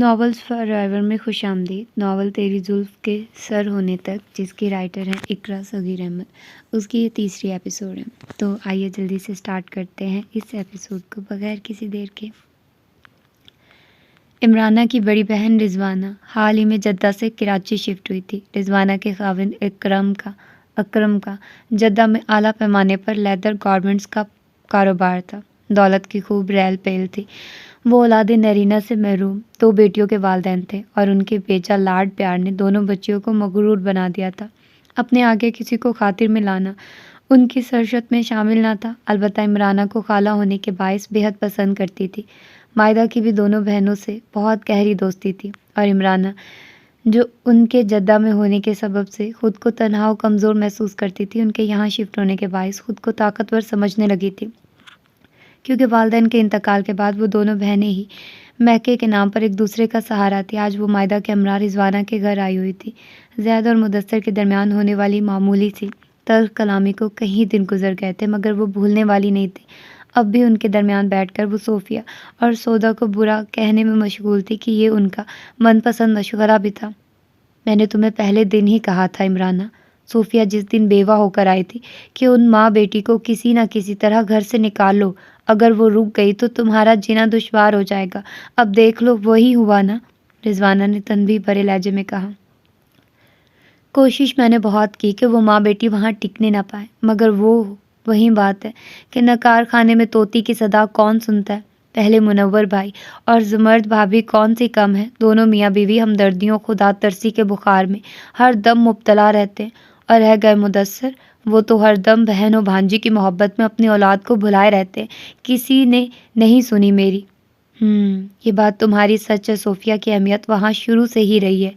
Novels for ever میں خوش آمدید۔ ناول تیری زلف کے سر ہونے تک، جس کی رائٹر ہیں اقرا صغیر احمد، اس کی یہ تیسری ایپیسوڈ ہے۔ تو آئیے جلدی سے سٹارٹ کرتے ہیں اس ایپیسوڈ کو بغیر کسی دیر کے۔ عمرانہ کی بڑی بہن رضوانہ حال ہی میں جدہ سے کراچی شفٹ ہوئی تھی۔ رضوانہ کے خاوند اکرم کا جدہ میں اعلیٰ پیمانے پر لیدر گارمنٹس کا کاروبار تھا۔ دولت کی خوب ریل پیل تھی۔ وہ اولاد نرینہ سے محروم 2 بیٹیوں کے والدین تھے اور ان کے بیچا لاڈ پیار نے دونوں بچیوں کو مغرور بنا دیا تھا۔ اپنے آگے کسی کو خاطر میں لانا ان کی سرشت میں شامل نہ تھا۔ البتہ عمرانہ کو خالہ ہونے کے باعث بے حد پسند کرتی تھی۔ مائدہ کی بھی دونوں بہنوں سے بہت گہری دوستی تھی اور عمرانہ، جو ان کے جدہ میں ہونے کے سبب سے خود کو تنہا و کمزور محسوس کرتی تھی، ان کے یہاں شفٹ ہونے کے باعث خود کو طاقتور سمجھنے لگی تھی، کیونکہ والدین کے انتقال کے بعد وہ دونوں بہنیں ہی میکے کے نام پر ایک دوسرے کا سہارا تھی۔ آج وہ مائدہ کے ہمراہ رضوانہ کے گھر آئی ہوئی تھی۔ زید اور مدثر کے درمیان ہونے والی معمولی سی تلخ کلامی کو کئی دن گزر گئے تھے، مگر وہ بھولنے والی نہیں تھی۔ اب بھی ان کے درمیان بیٹھ کر وہ صوفیہ اور سودا کو برا کہنے میں مشغول تھی کہ یہ ان کا من پسند مشورہ بھی تھا۔ میں نے تمہیں پہلے دن ہی کہا تھا عمرانہ، صوفیہ جس دن بیوہ ہو کر آئی تھی، کہ ان ماں بیٹی کو کسی نہ کسی طرح گھر سے نکال لو۔ اگر وہ رک گئی تو تمہارا جینا دشوار ہو جائے گا۔ اب دیکھ لو وہی ہوا نا، رضوانہ نے تنبیہ بھرے لہجے میں کہا۔ کوشش میں نے بہت کی کہ وہ ماں بیٹی وہاں ٹکنے نہ پائے، مگر وہی بات ہے کہ نکار خانے میں طوطی کی صدا کون سنتا ہے۔ پہلے منور بھائی اور زمرد بھابھی کون سی کم ہے، دونوں میاں بیوی ہمدردیوں خدا ترسی کے بخار میں ہر دم مبتلا رہتے ہیں۔ اور رہ گئے مدثر، وہ تو ہر دم بہن و بھانجی کی محبت میں اپنی اولاد کو بھلائے رہتے ہیں۔ کسی نے نہیں سنی میری۔ یہ بات تمہاری سچ ہے، صوفیہ کی اہمیت وہاں شروع سے ہی رہی ہے،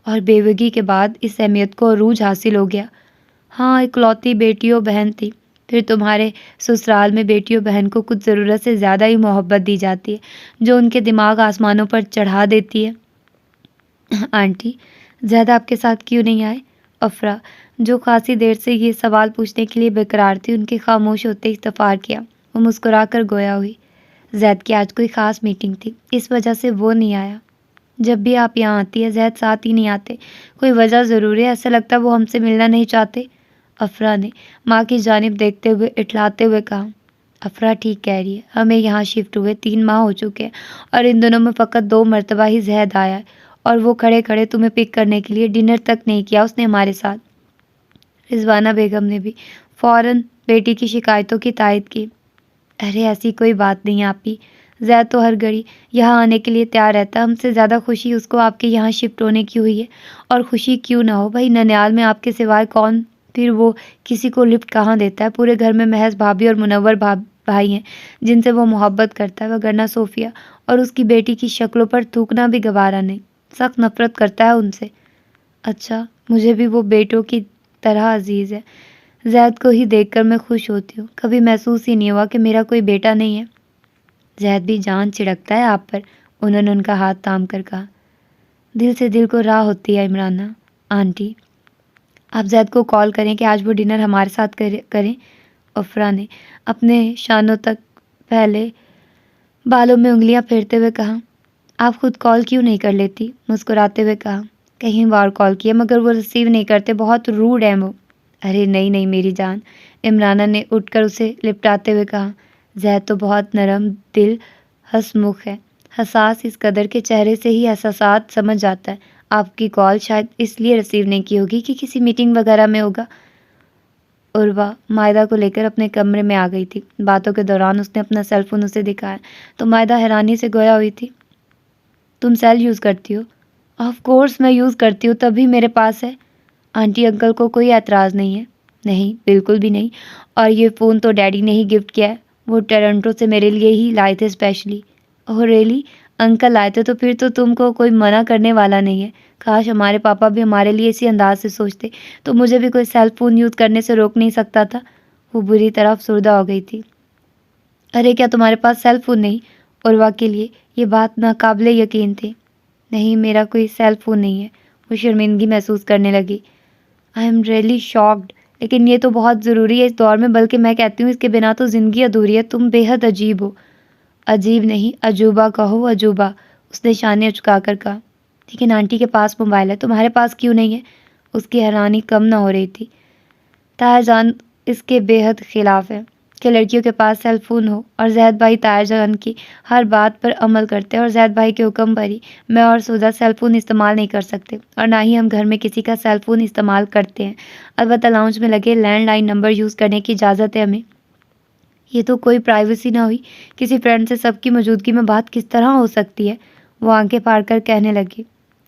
اور بیوگی کے بعد اس اہمیت کو عروج حاصل ہو گیا۔ ہاں، اکلوتی بیٹی و بہن تھی، پھر تمہارے سسرال میں بیٹی و بہن کو کچھ ضرورت سے زیادہ ہی محبت دی جاتی ہے، جو ان کے دماغ آسمانوں پر چڑھا دیتی ہے۔ آنٹی، زیادہ آپ کے ساتھ کیوں نہیں آئے؟ افرا، جو خاصی دیر سے یہ سوال پوچھنے کے لیے بیقرار تھی، ان کے خاموش ہوتے استفار کیا۔ وہ مسکرا کر گویا ہوئی، زید کی آج کوئی خاص میٹنگ تھی، اس وجہ سے وہ نہیں آیا۔ جب بھی آپ یہاں آتی ہے زید ساتھ ہی نہیں آتے، کوئی وجہ ضرور ہے، ایسا لگتا ہے وہ ہم سے ملنا نہیں چاہتے۔ افرا نے ماں کی جانب دیکھتے ہوئے اٹھلاتے ہوئے کہا۔ افرا ٹھیک کہہ رہی ہے، ہمیں یہاں شفٹ ہوئے 3 ماہ ہو چکے ہیں، اور ان دنوں میں فقط 2 مرتبہ ہی زید آیا ہے، اور وہ کھڑے کھڑے تمہیں پک کرنے کے لیے ڈنر تک نہیں کیا اس نے ہمارے ساتھ۔ رضوانہ بیگم نے بھی فوراً بیٹی کی شکایتوں کی تائید کی۔ ارے ایسی کوئی بات نہیں آپی، زید تو ہر گھڑی یہاں آنے کے لیے تیار رہتا ہے، ہم سے زیادہ خوشی اس کو آپ کے یہاں شفٹ ہونے کی ہوئی ہے۔ اور خوشی کیوں نہ ہو بھائی، ننیال میں آپ کے سوائے کون، پھر وہ کسی کو لفٹ کہاں دیتا ہے؟ پورے گھر میں محض بھابھی اور منور بھائی ہیں جن سے وہ محبت کرتا ہے، وگرنہ صوفیہ اور اس کی بیٹی کی شکلوں پر تھوکنا بھی گوارا نہیں، سخت نفرت کرتا ہے ان سے۔ اچھا، مجھے بھی وہ بیٹوں کی طرح عزیز ہے، زید کو ہی دیکھ کر میں خوش ہوتی ہوں، کبھی محسوس ہی نہیں ہوا کہ میرا کوئی بیٹا نہیں ہے۔ زید بھی جان چھڑکتا ہے آپ پر، انہوں نے ان کا ہاتھ تھام کر کہا۔ دل سے دل کو راہ ہوتی ہے عمرانہ۔ آنٹی، آپ زید کو کال کریں کہ آج وہ ڈنر ہمارے ساتھ کریں، افرا نے اپنے شانوں تک پھیلے بالوں میں انگلیاں پھیرتے ہوئے کہا۔ آپ خود کال کیوں نہیں کر لیتی؟ مسکراتے ہوئے کہا۔ کہیں بار کال کیا مگر وہ ریسیو نہیں کرتے، بہت روڈ ہیں وہ۔ ارے نہیں میری جان، عمرانہ نے اٹھ کر اسے لپٹاتے ہوئے کہا۔ زید تو بہت نرم دل ہسمکھ ہے، حساس اس قدر کے چہرے سے ہی احساسات سمجھ جاتا ہے۔ آپ کی کال شاید اس لیے ریسیو نہیں کی ہوگی کہ کسی میٹنگ وغیرہ میں ہوگا۔ عروہ مائدہ کو لے کر اپنے کمرے میں آ گئی تھی۔ باتوں کے دوران اس نے اپنا سیل فون اسے دکھایا تو مائدہ حیرانی سے گویا ہوئی تھی۔ تم سیل یوز کرتی ہو؟ آف کورس میں یوز کرتی ہوں، تبھی میرے پاس ہے۔ آنٹی انکل کو کوئی اعتراض نہیں ہے؟ نہیں، بالکل بھی نہیں، اور یہ فون تو ڈیڈی نے ہی گفٹ کیا ہے، وہ ٹورنٹو سے میرے لیے ہی لائے تھے اسپیشلی۔ اوہ ریئلی؟ انکل لائے تھے تو پھر تو تم کو کوئی منع کرنے والا نہیں ہے۔ کاش ہمارے پاپا بھی ہمارے لیے اسی انداز سے سوچتے تو مجھے بھی کوئی سیل فون یوز کرنے سے روک نہیں سکتا تھا۔ وہ بری طرح افسردہ ہو گئی تھی۔ ارے کیا تمہارے پاس سیل فون نہیں؟ عروہ کے لیے یہ بات ناقابل یقین تھی۔ نہیں، میرا کوئی سیل فون نہیں ہے، وہ شرمندگی محسوس کرنے لگی۔ آئی ایم ریئلی شاکڈ، لیکن یہ تو بہت ضروری ہے اس دور میں، بلکہ میں کہتی ہوں اس کے بنا تو زندگی ادھوری ہے۔ تم بے حد عجیب ہو۔ عجیب نہیں، عجوبہ کہو، عجوبہ، اس نے شانے اچکا کر کہا۔ لیکن آنٹی کے پاس موبائل ہے، تمہارے پاس کیوں نہیں ہے؟ اس کی حیرانی کم نہ ہو رہی تھی۔ طاہر جان اس کے بے حد خلاف ہے کہ لڑکیوں کے پاس سیل فون ہو، اور زید بھائی طاہر جان کی ہر بات پر عمل کرتے ہیں، اور زید بھائی کے حکم پر ہی میں اور سودا سیل فون استعمال نہیں کر سکتے، اور نہ ہی ہم گھر میں کسی کا سیل فون استعمال کرتے ہیں۔ البتہ لاؤنج میں لگے لینڈ لائن نمبر یوز کرنے کی اجازت ہے ہمیں۔ یہ تو کوئی پرائیویسی نہ ہوئی، کسی فرینڈ سے سب کی موجودگی میں بات کس طرح ہو سکتی ہے؟ وہ آنکھیں پھاڑ کر کہنے لگی۔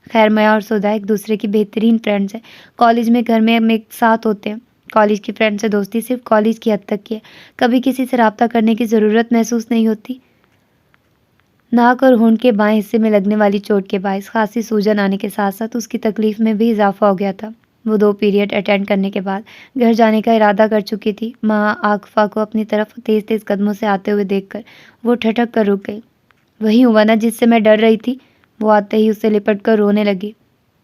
خیر میاں اور سودا ایک دوسرے کی بہترین فرینڈز ہیں، کالج میں گھر میں ہم ایک ساتھ ہوتے ہیں۔ کالج کی فرینڈ سے دوستی صرف کالج کی حد تک کی ہے، کبھی کسی سے رابطہ کرنے کی ضرورت محسوس نہیں ہوتی۔ ناک اور ہونٹ کے بائیں حصے میں لگنے والی چوٹ کے باعث خاصی سوجن آنے کے ساتھ ساتھ اس کی تکلیف میں بھی اضافہ ہو گیا تھا۔ وہ 2 پیریڈ اٹینڈ کرنے کے بعد گھر جانے کا ارادہ کر چکی تھی۔ ماں عاقفہ کو اپنی طرف تیز تیز قدموں سے آتے ہوئے دیکھ کر وہ ٹھٹک کر رک گئی۔ وہی ہوا نا جس سے میں ڈر رہی تھی؟ وہ آتے ہی اس سے لپٹ کر رونے لگی۔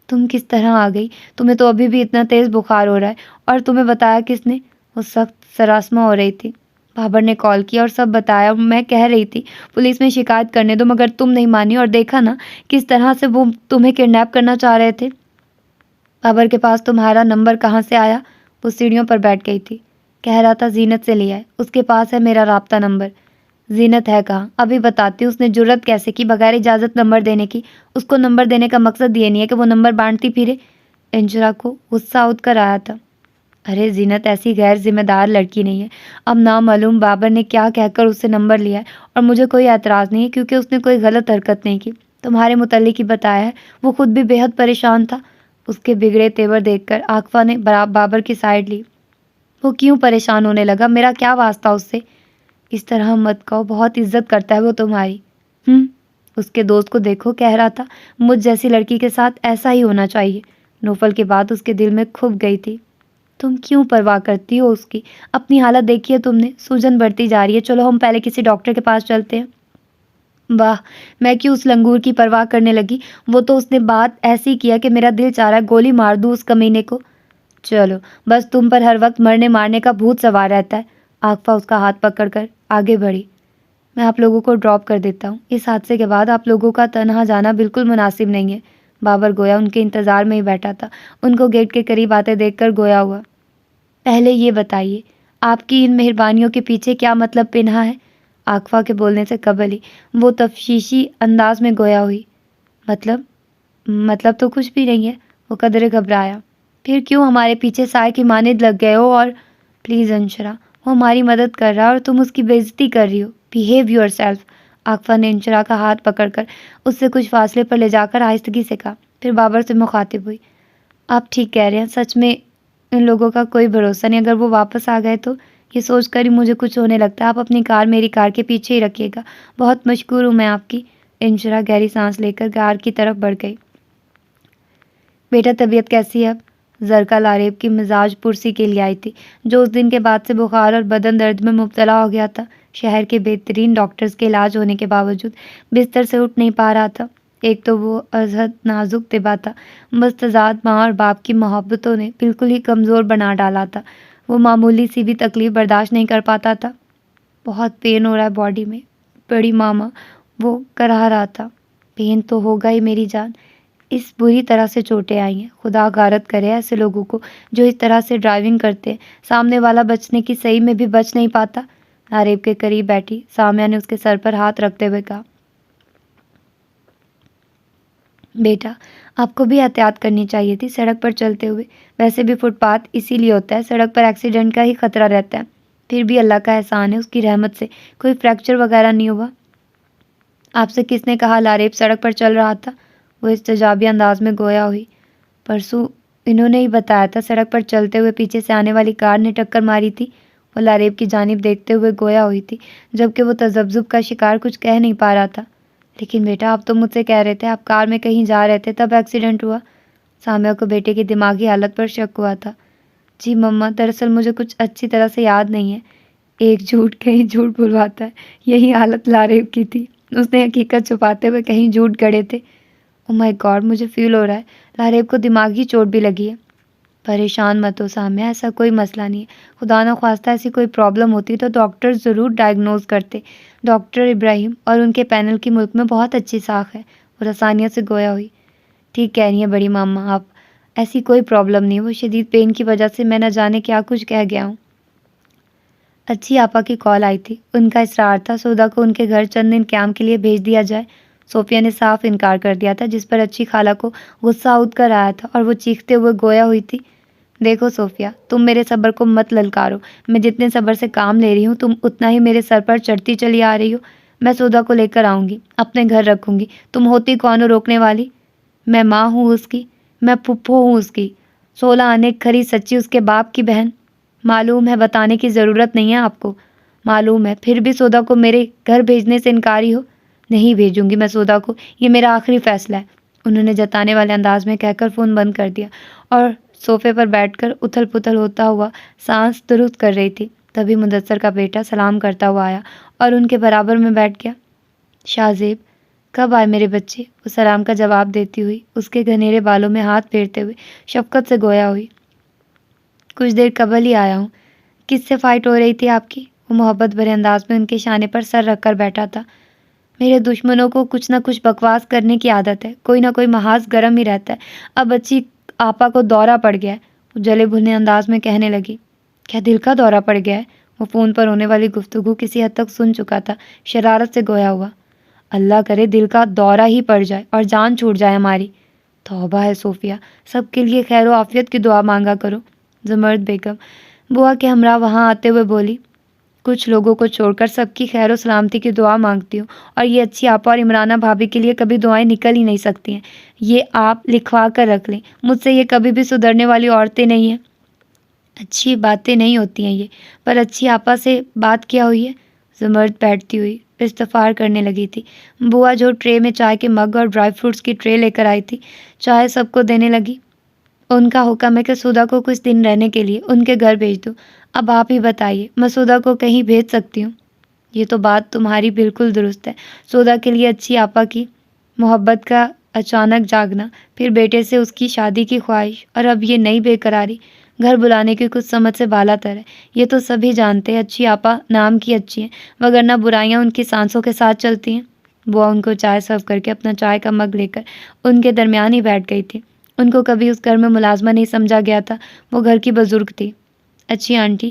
تم کس طرح آ گئی؟ تمہیں تو ابھی بھی اتنا تیز بخار ہو رہا ہے، اور تمہیں بتایا کس نے؟ وہ سخت سراسمہ ہو رہی تھی۔ بابر نے کال کیا اور سب بتایا، میں کہہ رہی تھی پولیس میں شکایت کرنے دو، مگر تم نہیں مانی، اور دیکھا نا کس طرح سے وہ تمہیں کڈنیپ کرنا چاہ رہے تھے۔ بابر کے پاس تمہارا نمبر کہاں سے آیا؟ وہ سیڑھیوں پر بیٹھ گئی تھی۔ کہہ رہا تھا زینت سے لیا ہے، اس کے پاس ہے میرا رابطہ نمبر۔ زینت ہے کہاں؟ ابھی بتاتی ہوں۔ اس نے جرت کیسے کی بغیر اجازت نمبر دینے کی؟ اس کو نمبر دینے کا مقصد یہ نہیں ہے کہ وہ نمبر بانٹتی پھرے۔ انشرا کو غصہ اٹھ کر آیا تھا۔ ارے زینت ایسی غیر ذمہ دار لڑکی نہیں ہے۔ اب نامعلوم بابر نے کیا کہہ کر اس سے نمبر لیا ہے، اور مجھے کوئی اعتراض نہیں ہے کیونکہ اس نے کوئی غلط حرکت نہیں کی۔ تمہارے متعلق ہی بتایا ہے۔ وہ خود بھی بے حد پریشان تھا۔ اس کے بگڑے تیور دیکھ کر عاقفہ نے بابر کی سائڈ لی۔ وہ کیوں پریشان ہونے لگا؟ میرا کیا واسطہ اس سے؟ اس طرح مت کہو، بہت عزت کرتا ہے وہ تمہاری۔ اس کے دوست کو دیکھو، کہہ رہا تھا مجھ جیسی لڑکی کے ساتھ ایسا ہی ہونا چاہیے۔ نوفل کی بات اس کے دل میں کھپ گئی تھی۔ تم کیوں پرواہ کرتی ہو اس کی؟ اپنی حالت دیکھی ہے تم نے؟ سوجن بڑھتی جا رہی ہے، چلو ہم پہلے کسی ڈاکٹر کے پاس چلتے ہیں۔ واہ، میں کیوں اس لنگور کی پرواہ کرنے لگی؟ وہ تو اس نے بات ایسی کیا کہ میرا دل چاہ رہا ہے گولی مار دوں اس کمینے کو۔ چلو بس تم پر ہر وقت مرنے مارنے کا بھوت سوار رہتا ہے۔ عاقفہ اس کا ہاتھ پکڑ کر آگے بڑھی۔ میں آپ لوگوں کو ڈراپ کر دیتا ہوں۔ اس حادثے کے بعد آپ لوگوں کا تنہا جانا بالکل مناسب نہیں ہے۔ بابر گویا ان کے انتظار میں ہی بیٹھا تھا، ان کو گیٹ کے قریب آتے دیکھ کر گویا ہوا۔ پہلے یہ بتائیے آپ کی ان مہربانیوں کے پیچھے کیا مطلب پنہا ہے؟ عاقفہ کے بولنے سے قبل ہی وہ تفتیشی انداز میں گویا ہوئی۔ مطلب تو کچھ بھی نہیں ہے، وہ قدرے گھبرایا۔ پھر کیوں ہمارے پیچھے سائے کی مانند لگ گئے ہو؟ اور پلیز انشرا، وہ ہماری مدد کر رہا ہے اور تم اس کی بےعزتی کر رہی ہو۔ Behave yourself. عاقفہ نے انشرا کا ہاتھ پکڑ کر اس سے کچھ فاصلے پر لے جا کر آہستگی سے کہا، پھر بابر سے مخاطب ہوئی۔ آپ ٹھیک کہہ رہے ہیں، سچ میں ان لوگوں کا کوئی بھروسہ نہیں، اگر وہ واپس آ گئے تو یہ سوچ کر ہی مجھے کچھ ہونے لگتا ہے۔ آپ اپنی کار میری کار کے پیچھے ہی رکھیے گا، بہت مشکور ہوں میں آپ کی۔ انشرا گہری سانس لے کر کار کی طرف بڑھ گئی۔ بیٹا طبیعت کیسی ہے اب؟ زرکا لاریب کی مزاج پرسی کے لیے آئی تھی، جو اس دن کے بعد سے بخار اور بدن درد میں مبتلا ہو گیا تھا۔ شہر کے بہترین ڈاکٹرز کے علاج ہونے کے باوجود بستر سے اٹھ نہیں پا رہا تھا۔ ایک تو وہ ازحد نازک طبع تھا، بس تضاد ماں اور باپ کی محبتوں نے بالکل ہی کمزور بنا ڈالا تھا۔ وہ معمولی سی بھی تکلیف برداشت نہیں کر پاتا تھا۔ بہت پین ہو رہا ہے باڈی میں بڑی ماما، وہ کرا رہا تھا۔ پین تو ہوگا ہی میری جان، اس بری طرح سے چوٹیں آئی ہیں۔ خدا غارت کرے ایسے لوگوں کو جو اس طرح سے ڈرائیونگ کرتے ہیں، سامنے والا بچنے کی صحیح میں بھی بچ نہیں پاتا۔ لاریب کے قریب بیٹھی سامیہ نے اس کے سر پر ہاتھ رکھتے ہوئے کہا، بیٹا آپ کو بھی احتیاط کرنی چاہیے تھی سڑک پر چلتے ہوئے۔ ویسے بھی فٹ پاتھ اسی لیے ہوتا ہے، سڑک پر ایکسیڈنٹ کا ہی خطرہ رہتا ہے۔ پھر بھی اللہ کا احسان ہے، اس کی رحمت سے کوئی فریکچر وغیرہ نہیں ہوا۔ آپ سے کس نے کہا لاریب سڑک پر چل رہا تھا؟ وہ استجابی انداز میں گویا ہوئی۔ پرسوں انہوں نے ہی بتایا تھا، سڑک پر چلتے ہوئے پیچھے سے آنے والی کار نے ٹکر ماری تھی۔ وہ لاریب کی جانب دیکھتے ہوئے گویا ہوئی تھی، جبکہ وہ تذبذب کا شکار کچھ کہہ نہیں پا رہا تھا۔ لیکن بیٹا آپ تو مجھ سے کہہ رہے تھے آپ کار میں کہیں جا رہے تھے تب ایکسیڈنٹ ہوا۔ سامیہ کو بیٹے کی دماغی حالت پر شک ہوا تھا۔ جی مما، دراصل مجھے کچھ اچھی طرح سے یاد نہیں ہے۔ ایک جھوٹ کہیں جھوٹ بلواتا ہے، یہی حالت لاریب کی تھی۔ اس نے حقیقت چھپاتے ہوئے کہیں جھوٹ گڑے تھے۔ او مائی گاڈ، مجھے فیل ہو رہا ہے لاریب کو دماغی چوٹ بھی لگی ہے۔ پریشان مت ہو سامیہ، ایسا کوئی مسئلہ نہیں ہے۔ خدا نہ خواستہ ایسی کوئی پرابلم ہوتی تو ڈاکٹر ضرور ڈائگنوز کرتے۔ ڈاکٹر ابراہیم اور ان کے پینل کی ملک میں بہت اچھی ساکھ ہے، اور آسانیت سے گویا ہوئی۔ ٹھیک کہہ رہی ہیں بڑی ماما آپ، ایسی کوئی پرابلم نہیں، وہ شدید پین کی وجہ سے میں نہ جانے کیا کچھ کہہ گیا ہوں۔ اچھی آپا کی کال آئی تھی، ان کا اصرار تھا سودا کو ان کے گھر چند دن قیام کے لیے بھیج دیا جائے۔ صوفیہ نے صاف انکار کر دیا تھا، جس پر اچھی خالہ کو غصہ اٹھ کر آیا تھا اور وہ چیختے ہوئے گویا ہوئی تھی، دیکھو صوفیہ، تم میرے صبر کو مت للکارو، میں جتنے صبر سے کام لے رہی ہوں تم اتنا ہی میرے سر پر چڑھتی چلی آ رہی ہو۔ میں سودا کو لے کر آؤں گی، اپنے گھر رکھوں گی، تم ہوتی کون ہو روکنے والی؟ میں ماں ہوں اس کی، میں پھپھو ہوں اس کی، 16 آنے کھری سچی اس کے باپ کی بہن۔ معلوم ہے، بتانے کی ضرورت نہیں ہے آپ کو، معلوم ہے، پھر بھی سودا کو میرے گھر بھیجنے سے انکاری ہو۔ نہیں بھیجوں گی میں سودا کو، یہ میرا آخری فیصلہ ہے، انہوں نے جتانے والے انداز میں کہہ کر فون بند کر دیا اور صوفے پر بیٹھ کر اتھل پتھل ہوتا ہوا سانس درست کر رہی تھی۔ تبھی مدثر کا بیٹا سلام کرتا ہوا آیا اور ان کے برابر میں بیٹھ گیا۔ شاہ زیب، کب آئے میرے بچے؟ وہ سلام کا جواب دیتی ہوئی اس کے گھنیرے بالوں میں ہاتھ پھیرتے ہوئے شفقت سے گویا ہوئی۔ کچھ دیر قبل ہی آیا ہوں۔ کس سے فائٹ ہو رہی تھی آپ کی؟ وہ محبت بھرے انداز میں ان کے شانے پر سر رکھ کر بیٹھا تھا۔ میرے دشمنوں کو کچھ نہ کچھ بکواس کرنے کی عادت ہے، کوئی نہ کوئی محاذ گرم ہی رہتا ہے۔ اب اچھی آپا کو دورہ پڑ گیا ہے، وہ جلے بھنے انداز میں کہنے لگی۔ کیا دل کا دورہ پڑ گیا ہے؟ وہ فون پر ہونے والی گفتگو کسی حد تک سن چکا تھا، شرارت سے گویا ہوا۔ اللہ کرے دل کا دورہ ہی پڑ جائے اور جان چھوٹ جائے ہماری۔ توبہ ہے صوفیہ، سب کے لیے خیر و عافیت کی دعا مانگا کرو۔ زمرد بیگم بوا کے ہمراہ وہاں آتے ہوئے بولی، کچھ لوگوں کو چھوڑ کر سب کی خیر و سلامتی کی دعا مانگتی ہوں، اور یہ اچھی آپا اور عمرانہ بھابھی کے لیے کبھی دعائیں نکل ہی نہیں سکتی ہیں۔ یہ آپ لکھوا کر رکھ لیں، مجھ سے یہ کبھی بھی سدھرنے والی عورتیں نہیں ہیں۔ اچھی باتیں نہیں ہوتی ہیں یہ، پر اچھی آپا سے بات کیا ہوئی ہے؟ زمرد بیٹھتی ہوئی استفار کرنے لگی تھی۔ بوا جو ٹرے میں چائے کے مگ اور ڈرائی فروٹس کی ٹرے لے کر آئی تھی، چائے سب کو دینے لگی۔ ان کا حکم ہے کہ سودا کو کچھ دن رہنے کے لیے ان کے گھر بھیج دو۔ اب آپ ہی بتائیے، میں سودا کو کہیں بھیج سکتی ہوں؟ یہ تو بات تمہاری بالکل درست ہے۔ سودا کے لیے اچھی آپا کی محبت کا اچانک جاگنا، پھر بیٹے سے اس کی شادی کی خواہش، اور اب یہ نئی بے قراری، گھر بلانے کی کچھ سمجھ سے بالا تر ہے۔ یہ تو سبھی جانتے ہیں اچھی آپا نام کی اچھی ہیں، وگرنہ برائیاں ان کی سانسوں کے ساتھ چلتی ہیں۔ بوا ان کو چائے سرو کر کے اپنا چائے کا مگ لے کر ان کے درمیان ہی بیٹھ گئی تھی۔ ان کو کبھی اس گھر میں ملازمہ نہیں سمجھا گیا تھا، وہ گھر کی بزرگ تھی۔ اچھی آنٹی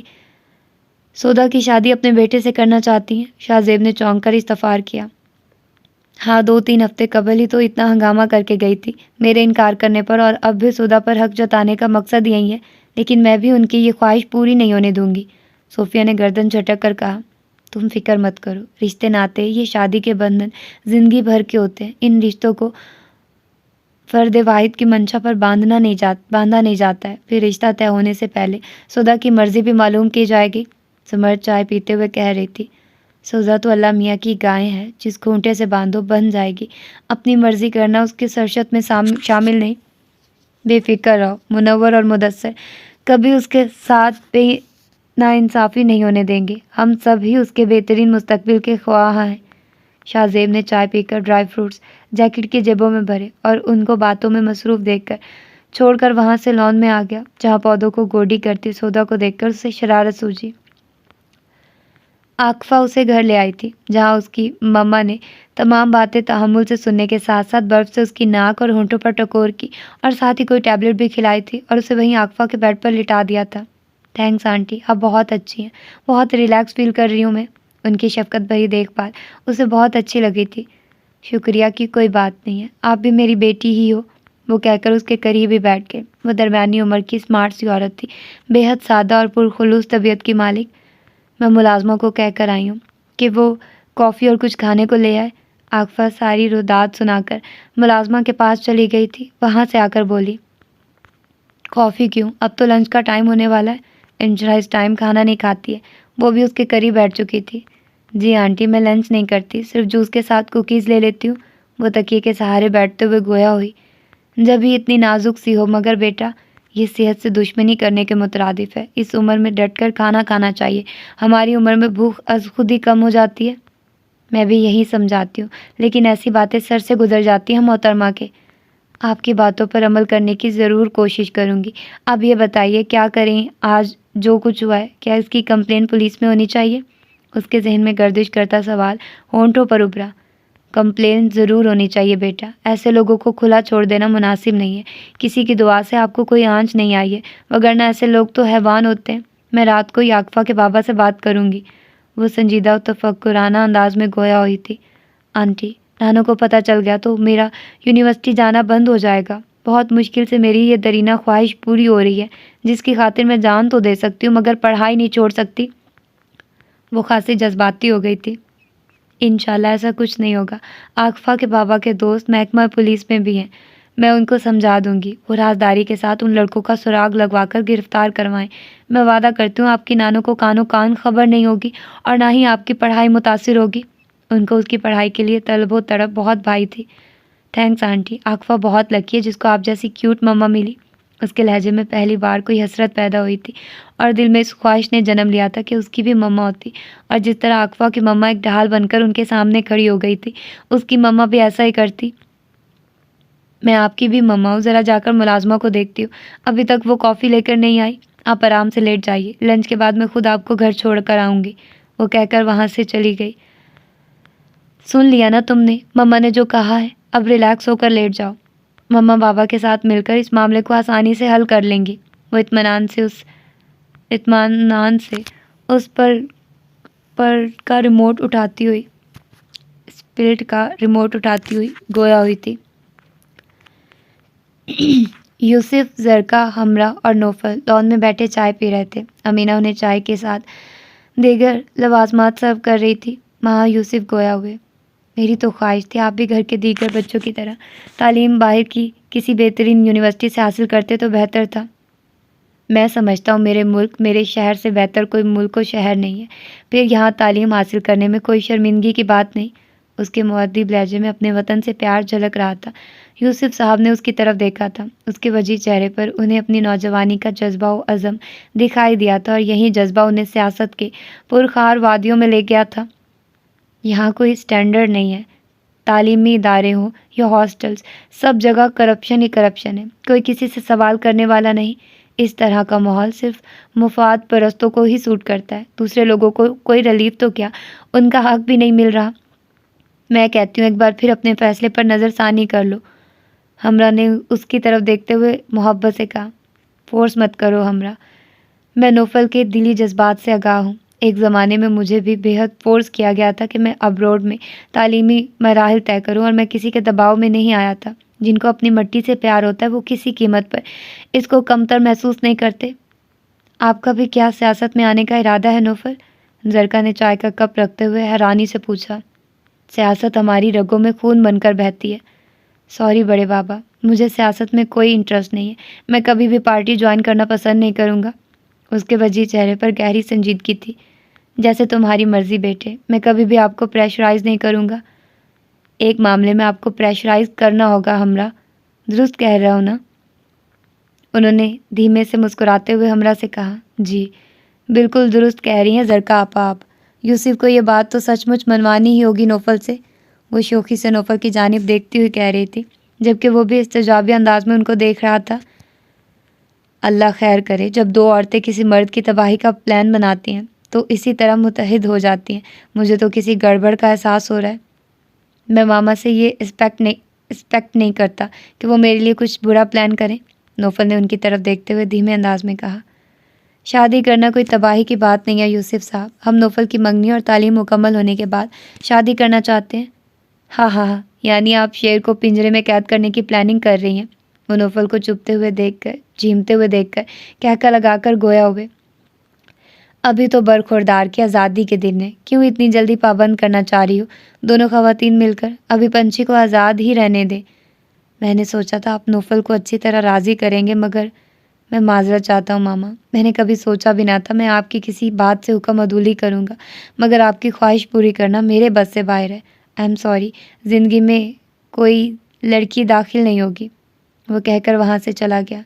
سودا کی شادی اپنے بیٹے سے کرنا چاہتی ہیں؟ شاہ زیب نے چونک کر استفار کیا۔ ہاں، 2-3 ہفتے قبل ہی تو اتنا ہنگامہ کر کے گئی تھی میرے انکار کرنے پر، اور اب بھی سودا پر حق جتانے کا مقصد یہی ہے، لیکن میں بھی ان کی یہ خواہش پوری نہیں ہونے دوں گی۔ صوفیہ نے گردن جھٹک کر کہا، تم فکر مت کرو، رشتے ناتے، یہ شادی کے بندھن زندگی بھر کے ہوتے ہیں، ان رشتوں کو فرد واحد کی منشا پر باندھا نہیں جاتا ہے، پھر رشتہ طے ہونے سے پہلے سودا کی مرضی بھی معلوم کی جائے گی۔ سمر چائے پیتے ہوئے کہہ رہی تھی، سودا تو اللہ میاں کی گائے ہے، جس گھونٹے سے باندھو بن جائے گی، اپنی مرضی کرنا اس کی سرشت میں شامل نہیں۔ بے فکر رہو، منور اور مدثر کبھی اس کے ساتھ بے ناانصافی نہیں ہونے دیں گے، ہم سب ہی اس کے بہترین مستقبل کے خواہاں ہیں۔ شاہ زیب نے چائے پی کر ڈرائی فروٹس جیکٹ کی جیبوں میں بھرے اور ان کو باتوں میں مصروف دیکھ کر چھوڑ کر وہاں سے لان میں آ گیا، جہاں پودوں کو گوڈی کرتی سودا کو دیکھ کر اسے شرارت سوجی۔ عاقفہ اسے گھر لے آئی تھی، جہاں اس کی مما نے تمام باتیں تحمل سے سننے کے ساتھ ساتھ برف سے اس کی ناک اور ہونٹوں پر ٹکور کی، اور ساتھ ہی کوئی ٹیبلٹ بھی کھلائی تھی اور اسے وہیں عاقفہ کے بیڈ پر لٹا دیا تھا۔ تھینکس آنٹی، آپ بہت اچھی ہیں، بہت ریلیکس فیل کر رہی ہوں میں۔ ان کی شفقت بھری دیکھ بھال اسے بہت اچھی لگی تھی۔ شکریہ کی کوئی بات نہیں ہے، آپ بھی میری بیٹی ہی ہو، وہ کہہ کر اس کے قریب ہی بیٹھ گئے۔ وہ درمیانی عمر کی اسمارٹ سی عورت تھی، بے حد سادہ اور پرخلوص طبیعت کی مالک۔ میں ملازموں کو کہہ کر آئی ہوں کہ وہ کافی اور کچھ کھانے کو لے آئے۔ عاقفہ ساری روداد سنا کر ملازمہ کے پاس چلی گئی تھی، وہاں سے آ کر بولی، کافی کیوں، اب تو لنچ کا ٹائم ہونے والا ہے، انشرا اس ٹائم کھانا نہیں کھاتی ہے۔ وہ بھی اس کے قریب بیٹھ چکی تھی۔ جی آنٹی، میں لنچ نہیں کرتی، صرف جوس کے ساتھ کوکیز لے لیتی ہوں، وہ تکیے کے سہارے بیٹھتے ہوئے گویا ہوئی۔ جب ہی اتنی نازک سی ہو، مگر بیٹا یہ صحت سے دشمنی کرنے کے مترادف ہے، اس عمر میں ڈٹ کر کھانا کھانا چاہیے، ہماری عمر میں بھوک از خود ہی کم ہو جاتی ہے۔ میں بھی یہی سمجھاتی ہوں، لیکن ایسی باتیں سر سے گزر جاتی ہیں محترمہ کے۔ آپ کی باتوں پر عمل کرنے کی ضرور کوشش کروں گی۔ اب یہ بتائیے کیا کریں، آج جو کچھ ہوا ہے کیا اس کی کمپلین پولیس میں ہونی چاہیے؟ اس کے ذہن میں گردش کرتا سوال ہونٹوں پر ابھرا۔ کمپلین ضرور ہونی چاہیے بیٹا، ایسے لوگوں کو کھلا چھوڑ دینا مناسب نہیں ہے۔ کسی کی دعا سے آپ کو کوئی آنچ نہیں آئی ہے، وگرنہ ایسے لوگ تو حیوان ہوتے ہیں۔ میں رات کو ہی عاقفہ کے بابا سے بات کروں گی۔ وہ سنجیدہ و تفکرانہ انداز میں گویا ہوئی تھی۔ آنٹی، نانو کو پتہ چل گیا تو میرا یونیورسٹی جانا بند ہو جائے گا۔ بہت مشکل سے میری یہ درینہ خواہش پوری ہو رہی ہے، جس کی خاطر میں جان تو دے سکتی ہوں مگر پڑھائی نہیں چھوڑ سکتی۔ وہ خاصی جذباتی ہو گئی تھی۔ انشاءاللہ ایسا کچھ نہیں ہوگا۔ عاقفہ کے بابا کے دوست محکمہ پولیس میں بھی ہیں، میں ان کو سمجھا دوں گی، وہ رازداری کے ساتھ ان لڑکوں کا سراغ لگوا کر گرفتار کروائیں۔ میں وعدہ کرتی ہوں آپ کی نانو کو کانوں کان خبر نہیں ہوگی اور نہ ہی آپ کی پڑھائی متاثر ہوگی۔ ان کو اس کی پڑھائی کے لیے طلب و تڑپ بہت بھائی تھی۔ تھینکس آنٹی، عاقفہ بہت لکی ہے جس کو آپ جیسی کیوٹ مما ملی۔ اس کے لہجے میں پہلی بار کوئی حسرت پیدا ہوئی تھی اور دل میں اس خواہش نے جنم لیا تھا کہ اس کی بھی مما ہوتی، اور جس طرح عاقفہ کی مما ایک ڈھال بن کر ان کے سامنے کھڑی ہو گئی تھی، اس کی مما بھی ایسا ہی کرتی۔ میں آپ کی بھی مما ہوں، ذرا جا کر ملازمہ کو دیکھتی ہوں، ابھی تک وہ کافی لے کر نہیں آئی۔ آپ آرام سے لیٹ جائیے، لنچ کے بعد میں خود آپ کو گھر چھوڑ کر آؤں گی، وہ کہہ کر وہاں سے چلی گئی۔ سن لیا نا تم نے مما نے جو کہا ہے، اب ریلیکس ہو کر لیٹ جاؤ، مما بابا کے ساتھ مل کر اس معاملے کو آسانی سے حل کر لیں گی۔ وہ اطمینان سے اس پر کا ریموٹ اٹھاتی ہوئی اسپرٹ کا ریموٹ اٹھاتی ہوئی گویا ہوئی تھی۔ یوسف، زرکا، ہمرا اور نوفل لان میں بیٹھے چائے پی رہے تھے۔ امینہ انہیں چائے کے ساتھ دیگر لوازمات سرو کر رہی تھی۔ ماں یوسف گویا ہوئے، میری تو خواہش تھی آپ بھی گھر کے دیگر بچوں کی طرح تعلیم باہر کی کسی بہترین یونیورسٹی سے حاصل کرتے تو بہتر تھا۔ میں سمجھتا ہوں میرے ملک، میرے شہر سے بہتر کوئی ملک و شہر نہیں ہے، پھر یہاں تعلیم حاصل کرنے میں کوئی شرمندگی کی بات نہیں۔ اس کے مؤدب لہجے میں اپنے وطن سے پیار جھلک رہا تھا۔ یوسف صاحب نے اس کی طرف دیکھا تھا، اس کے وجیح چہرے پر انہیں اپنی نوجوانی کا جذبہ و عزم دکھائی دیا تھا، اور یہی جذبہ انہیں سیاست کے پرخار وادیوں میں لے گیا تھا۔ یہاں کوئی اسٹینڈرڈ نہیں ہے، تعلیمی ادارے ہوں یا ہاسٹلز، سب جگہ کرپشن ہی کرپشن ہے، کوئی کسی سے سوال کرنے والا نہیں۔ اس طرح کا ماحول صرف مفاد پرستوں کو ہی سوٹ کرتا ہے، دوسرے لوگوں کو کوئی ریلیف تو کیا، ان کا حق بھی نہیں مل رہا۔ میں کہتی ہوں ایک بار پھر اپنے فیصلے پر نظر ثانی کر لو، ہمرا نے اس کی طرف دیکھتے ہوئے محبت سے کہا۔ فورس مت کرو ہمرا، میں نوفل کے دلی جذبات سے آگاہ ہوں۔ ایک زمانے میں مجھے بھی بے حد فورس کیا گیا تھا کہ میں ابروڈ میں تعلیمی مراحل طے کروں، اور میں کسی کے دباؤ میں نہیں آیا تھا۔ جن کو اپنی مٹی سے پیار ہوتا ہے وہ کسی قیمت پر اس کو کمتر محسوس نہیں کرتے۔ آپ کا بھی کیا سیاست میں آنے کا ارادہ ہے نوفل؟ زرکا نے چائے کا کپ رکھتے ہوئے حیرانی سے پوچھا۔ سیاست ہماری رگوں میں خون بن کر بہتی ہے۔ سوری بڑے بابا، مجھے سیاست میں کوئی انٹرسٹ نہیں ہے، میں کبھی بھی پارٹی جوائن کرنا پسند نہیں کروں گا۔ اس کے وجیح چہرے پر گہری سنجیدگی تھی۔ جیسے تمہاری مرضی بیٹے، میں کبھی بھی آپ کو پریشرائز نہیں کروں گا۔ ایک معاملے میں آپ کو پریشرائز کرنا ہوگا ہمرا، درست کہہ رہا ہوں نا؟ انہوں نے دھیمے سے مسکراتے ہوئے ہمرا سے کہا۔ جی بالکل درست کہہ رہی ہیں زرکا آپا آپ۔ یوسف کو یہ بات تو سچ مچ منوانی ہی ہوگی نوفل سے، وہ شوخی سے نوفل کی جانب دیکھتی ہوئی کہہ رہی تھی، جبکہ وہ بھی استجابی انداز میں ان کو دیکھ رہا تھا۔ اللہ خیر کرے، جب دو عورتیں کسی مرد کی تباہی کا پلان بناتی ہیں تو اسی طرح متحد ہو جاتی ہیں۔ مجھے تو کسی گڑبڑ کا احساس ہو رہا ہے۔ میں ماما سے یہ ایکسپیکٹ نہیں کرتا کہ وہ میرے لیے کچھ برا پلان کریں، نوفل نے ان کی طرف دیکھتے ہوئے دھیمے انداز میں کہا۔ شادی کرنا کوئی تباہی کی بات نہیں ہے یوسف صاحب، ہم نوفل کی منگنی اور تعلیم مکمل ہونے کے بعد شادی کرنا چاہتے ہیں۔ ہاں ہاں ہاں، یعنی آپ شیر کو پنجرے میں قید کرنے کی پلاننگ کر رہی ہیں؟ وہ نوفل کو چپتے ہوئے دیکھ کر، جھیمتے ہوئے دیکھ کر کہکا لگا کر گویا ہوئے۔ ابھی تو برخوردار کی آزادی کے دن ہے، کیوں اتنی جلدی پابند کرنا چاہ رہی ہو؟ دونوں خواتین مل کر ابھی پنچھی کو آزاد ہی رہنے دیں۔ میں نے سوچا تھا آپ نوفل کو اچھی طرح راضی کریں گے، مگر میں معذرت چاہتا ہوں ماما، میں نے کبھی سوچا بھی نہ تھا میں آپ کی کسی بات سے حکم عدولی کروں گا، مگر آپ کی خواہش پوری کرنا میرے بس سے باہر ہے۔ آئی ایم سوری، زندگی میں کوئی لڑکی داخل نہیں ہوگی، وہ کہہ کر وہاں سے چلا گیا۔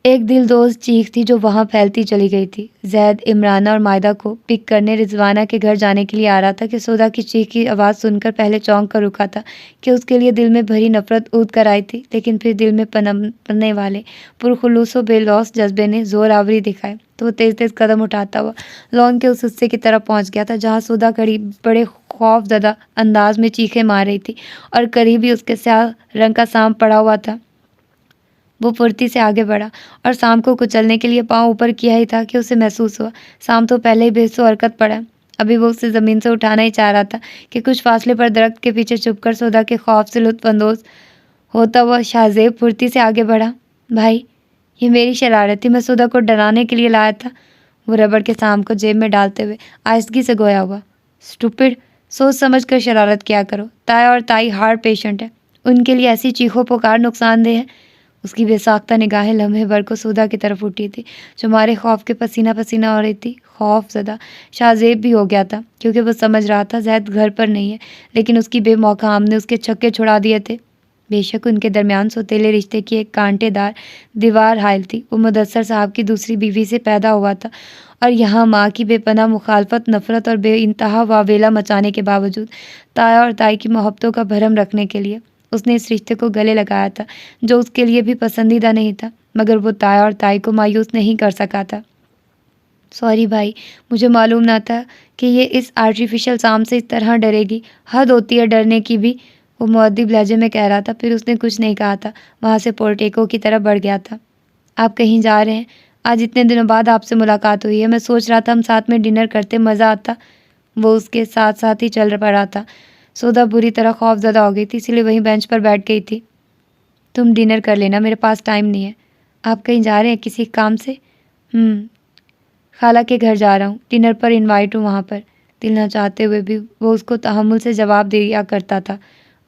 ایک دل دوست چیخ تھی جو وہاں پھیلتی چلی گئی تھی۔ زید عمرانہ اور مائدہ کو پک کرنے رضوانہ کے گھر جانے کے لیے آ رہا تھا کہ سودا کی چیخ کی آواز سن کر پہلے چونک کر رکا تھا کہ اس کے لیے دل میں بھری نفرت اود کر آئی تھی، لیکن پھر دل میں پنپنے والے پرخلوص و بے لوث جذبے نے زور آوری دکھائے تو وہ تیز تیز قدم اٹھاتا ہوا لان کے اس حصے کی طرف پہنچ گیا تھا جہاں سودا کھڑی بڑے خوف زدہ انداز میں چیخیں مار رہی تھی اور قریب ہی اس کے سیاہ رنگ کا سانپ پڑا ہوا تھا۔ وہ پھرتی سے آگے بڑھا اور سانپ کو کچلنے کے لیے پاؤں اوپر کیا ہی تھا کہ اسے محسوس ہوا سانپ تو پہلے ہی بے حس و حرکت پڑا ہے۔ ابھی وہ اسے زمین سے اٹھانا ہی چاہ رہا تھا کہ کچھ فاصلے پر درخت کے پیچھے چھپ کر سودا کے خوف سے لطف اندوز ہوتا ہوا شاہزیب پھرتی سے آگے بڑھا۔ بھائی، یہ میری شرارت تھی، میں سودا کو ڈرانے کے لیے لایا تھا، وہ ربڑ کے سانپ کو جیب میں ڈالتے ہوئے آہستگی سے گویا ہوا۔ اسٹوپڈ، سوچ سمجھ کر شرارت کیا کرو، تایا اور تائی ہارٹ پیشنٹ ہے، ان کے لیے ایسی چیخو پکار نقصان دہ ہے۔ اس کی بے ساختہ نگاہیں لمحے بھر کو سودا کی طرف اٹھی تھی جو مارے خوف کے پسینہ پسینہ ہو رہی تھی۔ خوف زدہ شاہزیب بھی ہو گیا تھا کیونکہ وہ سمجھ رہا تھا زید گھر پر نہیں ہے، لیکن اس کی بے موقع ہم نے اس کے چھکے چھڑا دیے تھے۔ بے شک ان کے درمیان سوتیلے رشتے کی ایک کانٹے دار دیوار حائل تھی۔ وہ مدثر صاحب کی دوسری بیوی سے پیدا ہوا تھا اور یہاں ماں کی بے پناہ مخالفت، نفرت اور بے انتہا واویلا مچانے کے باوجود تایا اور تائی کی محبتوں کا بھرم رکھنے کے لیے اس نے اس رشتے کو گلے لگایا تھا جو اس کے لیے بھی پسندیدہ نہیں تھا، مگر وہ تایا اور تائی کو مایوس نہیں کر سکا تھا۔ سوری بھائی، مجھے معلوم نہ تھا کہ یہ اس آرٹیفیشل سانپ سے اس طرح ڈرے گی، حد ہوتی ہے ڈرنے کی بھی، وہ مؤدب لہجے میں کہہ رہا تھا۔ پھر اس نے کچھ نہیں کہا تھا، وہاں سے پورٹیکو کی طرف بڑھ گیا تھا۔ آپ کہیں جا رہے ہیں؟ آج اتنے دنوں بعد آپ سے ملاقات ہوئی ہے، میں سوچ رہا تھا ہم ساتھ میں ڈنر کرتے، مزہ آتا۔ وہ اس کے ساتھ ساتھ ہی چل پڑا تھا۔ سودا بری طرح خوف زدہ ہو گئی تھی، اسی لیے وہیں بینچ پر بیٹھ گئی تھی۔ تم ڈنر کر لینا، میرے پاس ٹائم نہیں ہے۔ آپ کہیں جا رہے ہیں کسی کام سے؟ خالہ کے گھر جا رہا ہوں، ڈنر پر انوائٹ ہوں وہاں پر۔ دل نہ چاہتے ہوئے بھی وہ اس کو تحمل سے جواب دیا کرتا تھا۔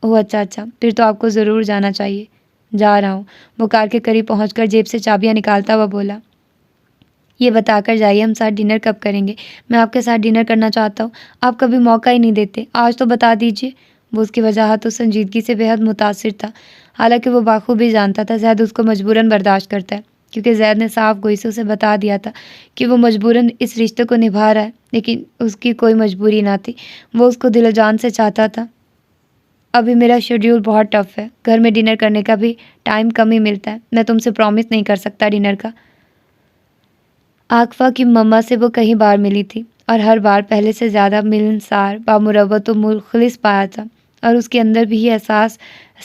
اوہ اچھا، پھر تو آپ کو ضرور جانا چاہیے۔ جا رہا ہوں، وہ کار کے قریب پہنچ کر جیب سے چابیاں نکالتا ہوا بولا۔ یہ بتا کر جائیے ہم ساتھ ڈنر کب کریں گے؟ میں آپ کے ساتھ ڈنر کرنا چاہتا ہوں، آپ کبھی موقع ہی نہیں دیتے، آج تو بتا دیجیے۔ وہ اس کی وجاہت و سنجیدگی سے بے حد متاثر تھا، حالانکہ وہ بخوبی جانتا تھا زید اس کو مجبوراً برداشت کرتا ہے، کیونکہ زید نے صاف گوئی سے اسے بتا دیا تھا کہ وہ مجبوراً اس رشتے کو نبھا رہا ہے، لیکن اس کی کوئی مجبوری نہ تھی، وہ اس کو دل و جان سے چاہتا تھا۔ ابھی میرا شیڈیول بہت ٹف ہے، گھر میں ڈنر کرنے کا بھی ٹائم کم ہی ملتا ہے، میں تم سے پرومس نہیں کر سکتا ڈنر کا۔ عاقفہ کی مما سے وہ کئی بار ملی تھی اور ہر بار پہلے سے زیادہ ملنسار، بامروت و مخلص پایا تھا، اور اس کے اندر بھی یہ احساس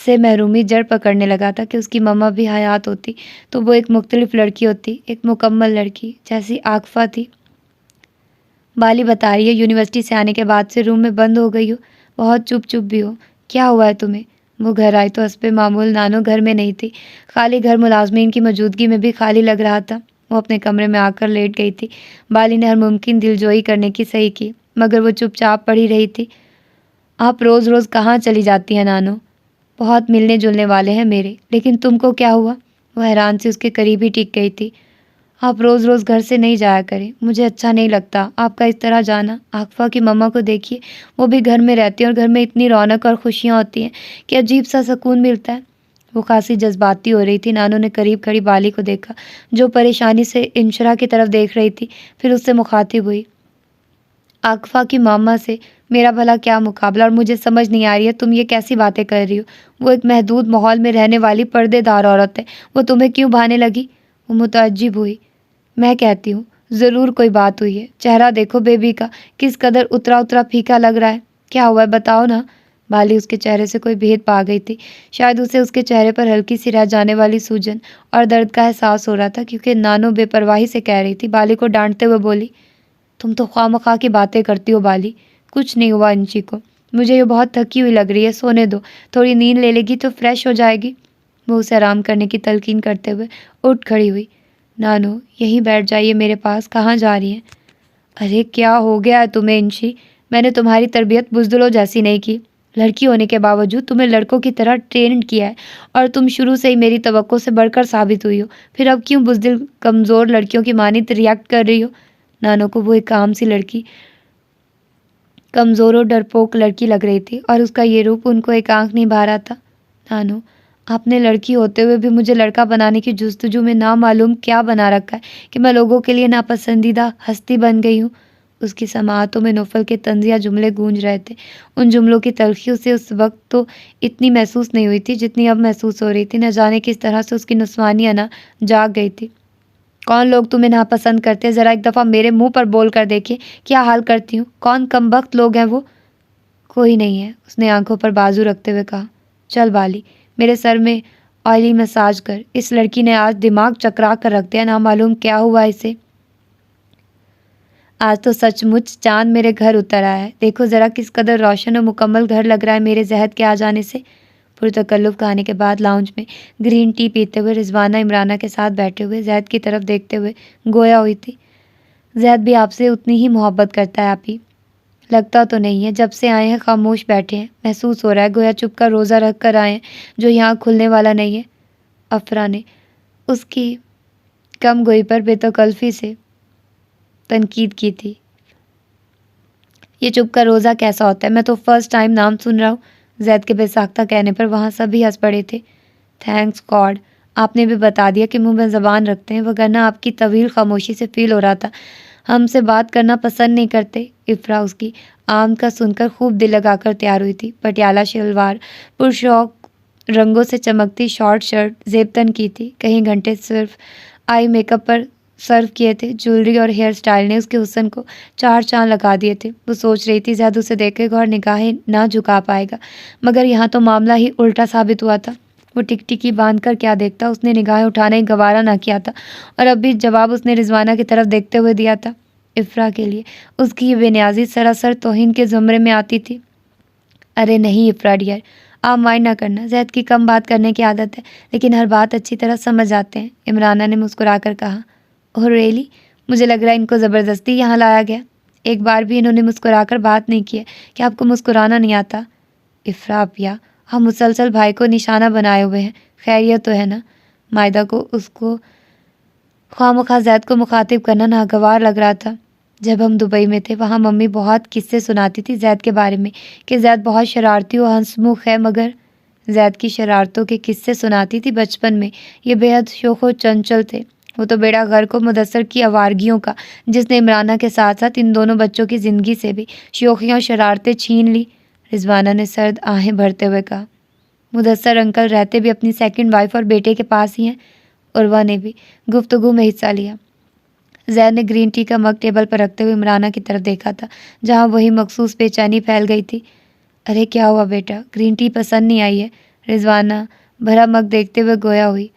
سے محرومی جڑ پکڑنے لگا تھا کہ اس کی مما بھی حیات ہوتی تو وہ ایک مختلف لڑکی ہوتی، ایک مکمل لڑکی جیسی عاقفہ تھی۔ بالی بتا رہی ہے یونیورسٹی سے آنے کے بعد سے روم میں بند ہو گئی ہو، بہت چپ چپ بھی ہو، کیا ہوا ہے تمہیں؟ وہ گھر آئی تو حسب معمول نانو گھر میں نہیں تھی، خالی گھر ملازمین کی موجودگی میں بھی خالی لگ رہا تھا۔ وہ اپنے کمرے میں آ کر لیٹ گئی تھی۔ بالی نے ہر ممکن دلجوئی کرنے کی صحیح کی، مگر وہ چپ چاپ پڑی رہی تھی۔ آپ روز روز کہاں چلی جاتی ہیں نانو؟ بہت ملنے جلنے والے ہیں میرے، لیکن تم کو کیا ہوا؟ وہ حیران سے اس کے قریب ہی ٹک گئی تھی۔ آپ روز روز گھر سے نہیں جایا کریں، مجھے اچھا نہیں لگتا آپ کا اس طرح جانا۔ عاقفہ کی مما کو دیکھیے، وہ بھی گھر میں رہتی ہیں اور گھر میں اتنی رونق اور خوشیاں ہوتی ہیں کہ عجیب سا سکون ملتا ہے۔ وہ خاصی جذباتی ہو رہی تھی۔ نانو نے قریب کھڑی بالی کو دیکھا جو پریشانی سے انشرا کی طرف دیکھ رہی تھی، پھر اس سے مخاطب ہوئی۔ عاقفہ کی ماما سے میرا بھلا کیا مقابلہ، اور مجھے سمجھ نہیں آ رہی ہے تم یہ کیسی باتیں کر رہی ہو؟ وہ ایک محدود ماحول میں رہنے والی پردے دار عورت ہے، وہ تمہیں کیوں بھانے لگی؟ وہ متعجب ہوئی۔ میں کہتی ہوں ضرور کوئی بات ہوئی ہے، چہرہ دیکھو بیبی کا کس قدر اترا اترا پھیکا لگ رہا ہے، کیا ہوا ہے بتاؤ نا۔ بالی اس کے چہرے سے کوئی بھید پا گئی تھی، شاید اسے اس کے چہرے پر ہلکی سی رہ جانے والی سوجن اور درد کا احساس ہو رہا تھا، کیونکہ نانو بے پرواہی سے کہہ رہی تھی۔ بالی کو ڈانٹتے ہوئے بولی، تم تو خواہ مخواہ کی باتیں کرتی ہو بالی، کچھ نہیں ہوا انچی کو، مجھے یہ بہت تھکی ہوئی لگ رہی ہے، سونے دو، تھوڑی نیند لے لے گی تو فریش ہو جائے گی۔ وہ اسے آرام کرنے کی تلقین کرتے ہوئے اٹھ کھڑی ہوئی۔ نانو یہیں بیٹھ جائیے میرے پاس، کہاں جا رہی ہیں؟ ارے کیا ہو گیا ہے تمہیں انشی؟ میں نے تمہاری تربیت بزدلوں جیسی نہیں کی، لڑکی ہونے کے باوجود تمہیں لڑکوں کی طرح ٹرینڈ کیا ہے، اور تم شروع سے ہی میری توقع سے بڑھ کر ثابت ہوئی ہو، پھر اب کیوں بزدل کمزور لڑکیوں کی مانند ریئیکٹ کر رہی ہو؟ نانو کو وہ ایک عام سی لڑکی، کمزور و ڈرپوک لڑکی لگ رہی تھی، اور اس کا یہ روپ ان کو ایک آنکھ نہیں بھا رہا تھا۔ نانو آپ نے لڑکی ہوتے ہوئے بھی مجھے لڑکا بنانے کی جستجو میں نامعلوم کیا بنا رکھا ہے کہ میں لوگوں کے لیے ناپسندیدہ ہستی بن گئی ہوں۔ اس کی سماعتوں میں نوفل کے طنزیہ جملے گونج رہے تھے۔ ان جملوں کی تلخی اسے اس وقت تو اتنی محسوس نہیں ہوئی تھی جتنی اب محسوس ہو رہی تھی۔ نہ جانے کس طرح سے اس کی نسوانی انا جاگ گئی تھی۔ کون لوگ تمہیں ناپسند کرتے؟ ذرا ایک دفعہ میرے منہ پر بول کر دیکھیے کیا حال کرتی ہوں۔ کون کمبخت لوگ ہیں وہ؟ کوئی نہیں ہے، اس نے آنکھوں پر بازو رکھتے ہوئے کہا۔ چل بالی، میرے سر میں آئلی مساج کر۔ اس لڑکی نے آج دماغ چکرا کر رکھ دیا، نامعلوم کیا ہوا اسے۔ آج تو سچ مچ چاند میرے گھر اتر آیا ہے۔ دیکھو ذرا کس قدر روشن اور مکمل گھر لگ رہا ہے میرے زہد کے آ جانے سے۔ پرتکلف کہانی کے بعد لاؤنج میں گرین ٹی پیتے ہوئے رضوانہ عمرانہ کے ساتھ بیٹھے ہوئے زہد کی طرف دیکھتے ہوئے گویا ہوئی تھی۔ زہد بھی آپ سے اتنی ہی محبت کرتا ہے آپ ہی؟ لگتا تو نہیں ہے، جب سے آئے ہیں خاموش بیٹھے ہیں، محسوس ہو رہا ہے گویا چپ کر روزہ رکھ کر آئے ہیں جو یہاں کھلنے والا نہیں ہے۔ افرا نے اس کی کم گوئی پر بے تکلفی سے تنقید کی تھی۔ یہ چپ کر روزہ کیسا ہوتا ہے؟ میں تو فرسٹ ٹائم نام سن رہا ہوں۔ زید کے بے ساختہ کہنے پر وہاں سبھی ہنس پڑے تھے۔ تھینکس گاڈ، آپ نے بھی بتا دیا کہ منہ میں زبان رکھتے ہیں، وگرنہ آپ کی طویل خاموشی سے فیل ہو رہا تھا ہم سے بات کرنا پسند نہیں کرتے۔ افرا اس کی آمد کا سن کر خوب دل لگا کر تیار ہوئی تھی۔ پٹیالہ شلوار، پرشوق رنگوں سے چمکتی شارٹ شرٹ زیب تن کی تھی۔ کئی گھنٹے صرف آئی میک اپ پر صرف کیے تھے۔ جولری اور ہیئر سٹائل نے اس کے حسن کو چار چاند لگا دیے تھے۔ وہ سوچ رہی تھی زیاد اسے دیکھے گا اور نگاہیں نہ جھکا پائے گا، مگر یہاں تو معاملہ ہی الٹا ثابت ہوا تھا۔ وہ ٹکٹکی باندھ کر کیا دیکھتا، اس نے نگاہیں اٹھانا ہی گوارا نہ کیا تھا، اور اب بھی جواب اس نے رضوانہ کی طرف دیکھتے ہوئے دیا تھا۔ افرا کے لیے اس کی یہ بے نیازی سراسر توہین کے زمرے میں آتی تھی۔ ارے نہیں افرا ڈیئر، آپ مائنڈ نہ کرنا، زید کی کم بات کرنے کی عادت ہے، لیکن ہر بات اچھی طرح سمجھ آتے ہیں۔ عمرانہ نے مسکرا کر کہا۔ اوہ ریئلی؟ مجھے لگ رہا ہے ان کو زبردستی یہاں لایا گیا۔ ایک بار بھی انہوں نے مسکرا کر بات نہیں کی ہے کہ آپ کو مسکرانا نہیں آتا۔ افرا اپیا، ہم مسلسل بھائی کو نشانہ بنائے ہوئے ہیں، خیریت تو ہے نا؟ مائدہ کو اس کو خواہ مخواہ زید کو مخاطب کرنا ناگوار لگ رہا تھا۔ جب ہم دبئی میں تھے وہاں ممی بہت قصے سناتی تھی زید کے بارے میں کہ زید بہت شرارتی و ہنسمکھ ہے، مگر زید کی شرارتوں کے قصے سناتی تھی بچپن میں، یہ بے حد شوخ و چنچل تھے۔ وہ تو بیڑا غرق و مدثر کی آوارگیوں کا، جس نے عمرانہ کے ساتھ ساتھ ان دونوں بچوں کی زندگی سے بھی شوخیاں و شرارتیں چھین لی۔ رضوانہ نے سرد آہیں بھرتے ہوئے کہا۔ مدثر انکل رہتے بھی اپنی سیکنڈ وائف اور بیٹے کے پاس ہی ہیں۔ عروہ نے بھی گفتگو میں حصہ لیا۔ زید نے گرین ٹی کا مگ ٹیبل پر رکھتے ہوئے عمرانہ کی طرف دیکھا تھا، جہاں وہی مخصوص بے چینی پھیل گئی تھی۔ ارے کیا ہوا بیٹا، گرین ٹی پسند نہیں آئی ہے؟ رضوانہ بھرا مگ دیکھتے ہوئے گویا ہوئی۔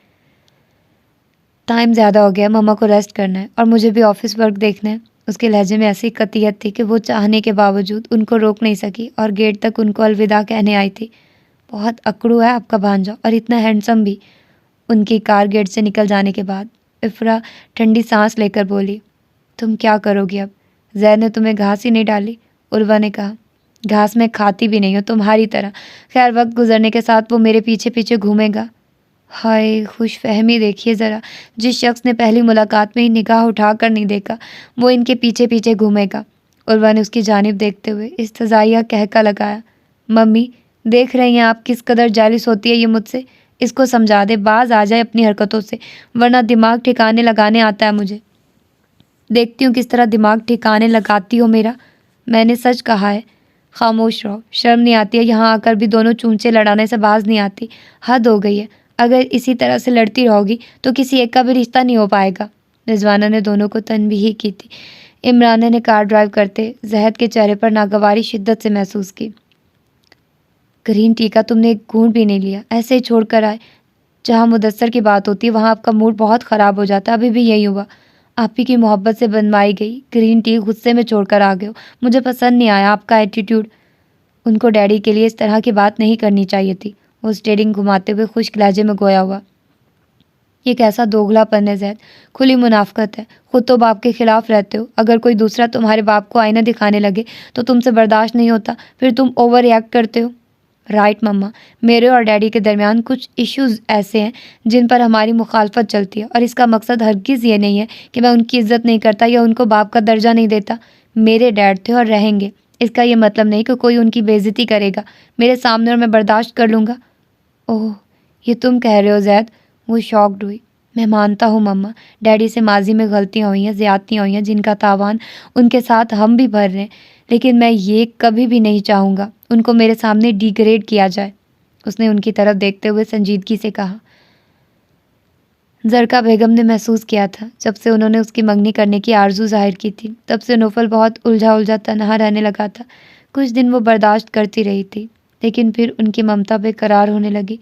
ٹائم زیادہ ہو گیا، مما کو ریسٹ کرنا ہے اور مجھے بھی آفس ورک دیکھنا ہے۔ اس کے لہجے میں ایسی قطعیت تھی کہ وہ چاہنے کے باوجود ان کو روک نہیں سکی اور گیٹ تک ان کو الوداع کہنے آئی تھی۔ بہت اکڑو ہے آپ کا بھانجا، اور اتنا ہینڈسم بھی۔ ان کی کار گیٹ سے نکل جانے کے بعد افرا ٹھنڈی سانس لے کر بولی۔ تم کیا کرو گی اب؟ زید نے تمہیں گھاس ہی نہیں ڈالی؟ عروہ نے کہا۔ گھاس میں کھاتی بھی نہیں ہوں تمہاری طرح، خیر وقت گزرنے کے ساتھ وہ میرے پیچھے پیچھے گھومے گا۔ ہائے خوش فہمی دیکھیے ذرا، جس شخص نے پہلی ملاقات میں ہی نگاہ اٹھا کر نہیں دیکھا وہ ان کے پیچھے پیچھے گھومے گا۔ عروہ نے اس کی جانب دیکھتے ہوئے استزائیہ کہکا لگایا۔ ممی دیکھ رہی ہیں آپ کس قدر جالس ہوتی ہے یہ مجھ سے؟ اس کو سمجھا دے باز آ جائے اپنی حرکتوں سے، ورنہ دماغ ٹھکانے لگانے آتا ہے مجھے۔ دیکھتی ہوں کس طرح دماغ ٹھکانے لگاتی ہو میرا۔ میں نے سچ کہا ہے۔ خاموش رہو، شرم نہیں آتی ہے یہاں آ کر بھی دونوں چونچے لڑانے سے باز نہیں آتی؟ حد ہو گئی ہے، اگر اسی طرح سے لڑتی رہو گی تو کسی ایک کا بھی رشتہ نہیں ہو پائے گا۔ رضوانہ نے دونوں کو تنبیہ کی تھی۔ عمرانہ نے کار ڈرائیو کرتے زہد کے چہرے پر ناگواری شدت سے محسوس کی۔ گرین ٹی کا تم نے ایک گھونٹ بھی نہیں لیا، ایسے ہی چھوڑ کر آئے۔ جہاں مدثر کی بات ہوتی ہے وہاں آپ کا موڈ بہت خراب ہو جاتا ہے، ابھی بھی یہی ہوا۔ آپ ہی کی محبت سے بنوائی گئی گرین ٹی غصے میں چھوڑ کر آ گئے ہو، مجھے پسند نہیں آیا آپ کا ایٹیٹیوڈ۔ ان کو ڈیڈی کے لیے اس طرح کی بات نہیں کرنی چاہیے تھی۔ وہ اسٹیئرنگ گھماتے ہوئے خشک لہجے میں گویا ہوا۔ یہ کیسا دوگلا پن ہے زید، کھلی منافقت ہے۔ خود تو باپ کے خلاف رہتے ہو، اگر کوئی دوسرا تمہارے باپ کو آئینہ دکھانے لگے تو تم سے برداشت نہیں ہوتا، پھر تم اوور ریئیکٹ کرتے ہو۔ رائٹ مما، میرے اور ڈیڈی کے درمیان کچھ ایشوز ایسے ہیں جن پر ہماری مخالفت چلتی ہے، اور اس کا مقصد ہرگز یہ نہیں ہے کہ میں ان کی عزت نہیں کرتا یا ان کو باپ کا درجہ نہیں دیتا۔ میرے ڈیڈ تھے اور رہیں گے، اس کا یہ مطلب نہیں کہ کوئی ان کی بے عزتی کرے گا میرے سامنے اور میں برداشت کر لوں گا۔ اوہ، یہ تم کہہ رہے ہو زید؟ وہ شاکڈ ہوئی۔ میں مانتا ہوں مما، ڈیڈی سے ماضی میں غلطیاں ہوئی ہیں، زیادتیاں ہوئی ہیں جن کا تاوان ان کے ساتھ ہم بھی بھر رہے ہیں، لیکن میں یہ کبھی بھی نہیں چاہوں گا ان کو میرے سامنے ڈیگریڈ کیا جائے۔ اس نے ان کی طرف دیکھتے ہوئے سنجیدگی سے کہا۔ زرکا بیگم نے محسوس کیا تھا جب سے انہوں نے اس کی منگنی کرنے کی آرزو ظاہر کی تھی، تب سے نوفل بہت الجھا تنہا رہنے لگا تھا۔ کچھ دن وہ برداشت کرتی رہی تھی، لیکن پھر ان کی ممتا بے قرار ہونے لگی۔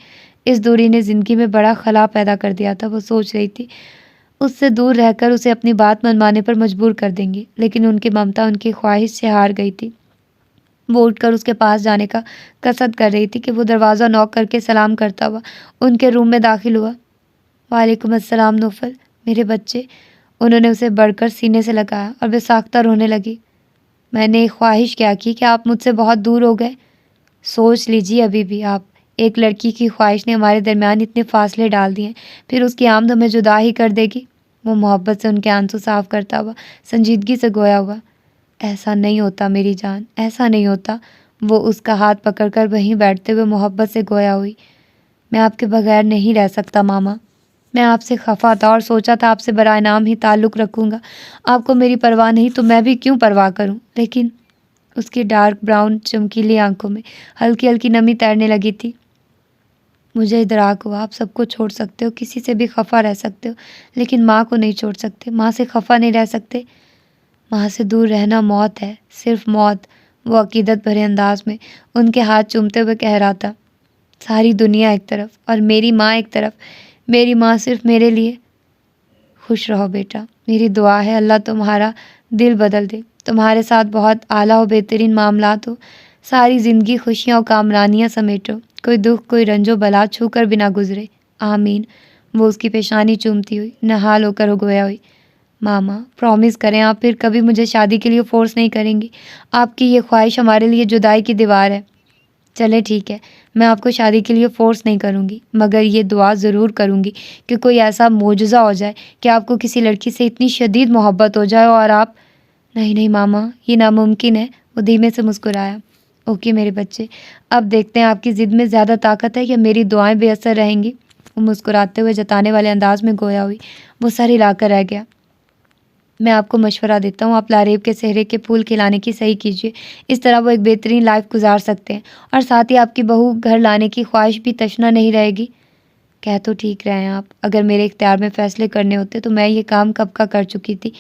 اس دوری نے زندگی میں بڑا خلا پیدا کر دیا تھا۔ وہ سوچ رہی تھی اس سے دور رہ کر اسے اپنی بات منوانے پر مجبور کر دیں گی، لیکن ان کی ممتا ان کی خواہش سے ہار گئی تھی۔ وہ اٹھ کر اس کے پاس جانے کا قصد کر رہی تھی کہ وہ دروازہ نوک کر کے سلام کرتا ہوا ان کے روم میں داخل ہوا۔ وعلیکم السلام نوفل، میرے بچے۔ انہوں نے اسے بڑھ کر سینے سے لگایا اور بے ساختہ رونے لگی۔ میں نے ایک خواہش کیا کی کہ آپ مجھ سے بہت دور ہو گئے؟ سوچ لیجیے ابھی بھی آپ، ایک لڑکی کی خواہش نے ہمارے درمیان اتنے فاصلے ڈال دیے ہیں، پھر اس کی آمد ہمیں جدا ہی کر دے گی۔ وہ محبت سے ان کے آنسو صاف کرتا ہوا سنجیدگی سے گویا ہوا۔ ایسا نہیں ہوتا میری جان، ایسا نہیں ہوتا۔ وہ اس کا ہاتھ پکڑ کر وہیں بیٹھتے ہوئے محبت سے گویا ہوئی۔ میں آپ کے بغیر نہیں رہ سکتا ماما۔ میں آپ سے خفا تھا اور سوچا تھا آپ سے برائے نام ہی تعلق رکھوں گا۔ آپ کو میری پرواہ نہیں تو میں بھی کیوں پرواہ کروں؟ لیکن اس کی ڈارک براؤن چمکیلی آنکھوں میں ہلکی ہلکی نمی تیرنے لگی تھی۔ مجھے ادراک ہوا آپ سب کو چھوڑ سکتے ہو، کسی سے بھی خفا رہ سکتے ہو، لیکن ماں کو نہیں چھوڑ سکتے، ماں سے خفا نہیں رہ سکتے۔ ماں سے دور رہنا موت ہے، صرف موت۔ وہ عقیدت بھرے انداز میں ان کے ہاتھ چومتے ہوئے کہہ رہا تھا۔ ساری دنیا ایک طرف اور میری ماں ایک طرف، میری ماں صرف میرے لیے۔ خوش رہو بیٹا، میری دعا ہے اللہ تمہارا دل بدل دے، تمہارے ساتھ بہت اعلیٰ و بہترین معاملات ہو، ساری زندگی خوشیاں و کامرانیاں سمیٹو، کوئی دکھ کوئی رنج و بلا چھو کر بھی نہ گزرے، آمین۔ وہ اس کی پیشانی چومتی ہوئی نہال ہو کر گویا ہوئی۔ ماما پرومس کریں آپ پھر کبھی مجھے شادی کے لیے فورس نہیں کریں گی۔ آپ کی یہ خواہش ہمارے لیے جدائی کی دیوار ہے۔ چلے ٹھیک ہے، میں آپ کو شادی کے لیے فورس نہیں کروں گی، مگر یہ دعا ضرور کروں گی کہ کوئی ایسا معجزہ ہو جائے کہ آپ کو کسی لڑکی سے اتنی شدید محبت ہو جائے اور آپ… نہیں ماما، یہ ناممکن ہے۔ وہ دھیمے سے مسکرایا۔ اوکے میرے بچے، اب دیکھتے ہیں آپ کی ضد میں زیادہ طاقت ہے یا میری دعائیں بے اثر رہیں گی۔ وہ مسکراتے ہوئے جتانے والے انداز میں گویا ہوئی۔ وہ سر ہلا کر رہ گیا۔ میں آپ کو مشورہ دیتا ہوں آپ لاریب کے سہرے کے پھول کھلانے کی صحیح کیجیے، اس طرح وہ ایک بہترین لائف گزار سکتے ہیں، اور ساتھ ہی آپ کی بہو گھر لانے کی خواہش بھی تشنا نہیں رہے گی۔ کہہ تو ٹھیک رہے ہیں آپ، اگر میرے اختیار میں فیصلے کرنے ہوتے تو میں یہ کام کب کا کر چکی تھی۔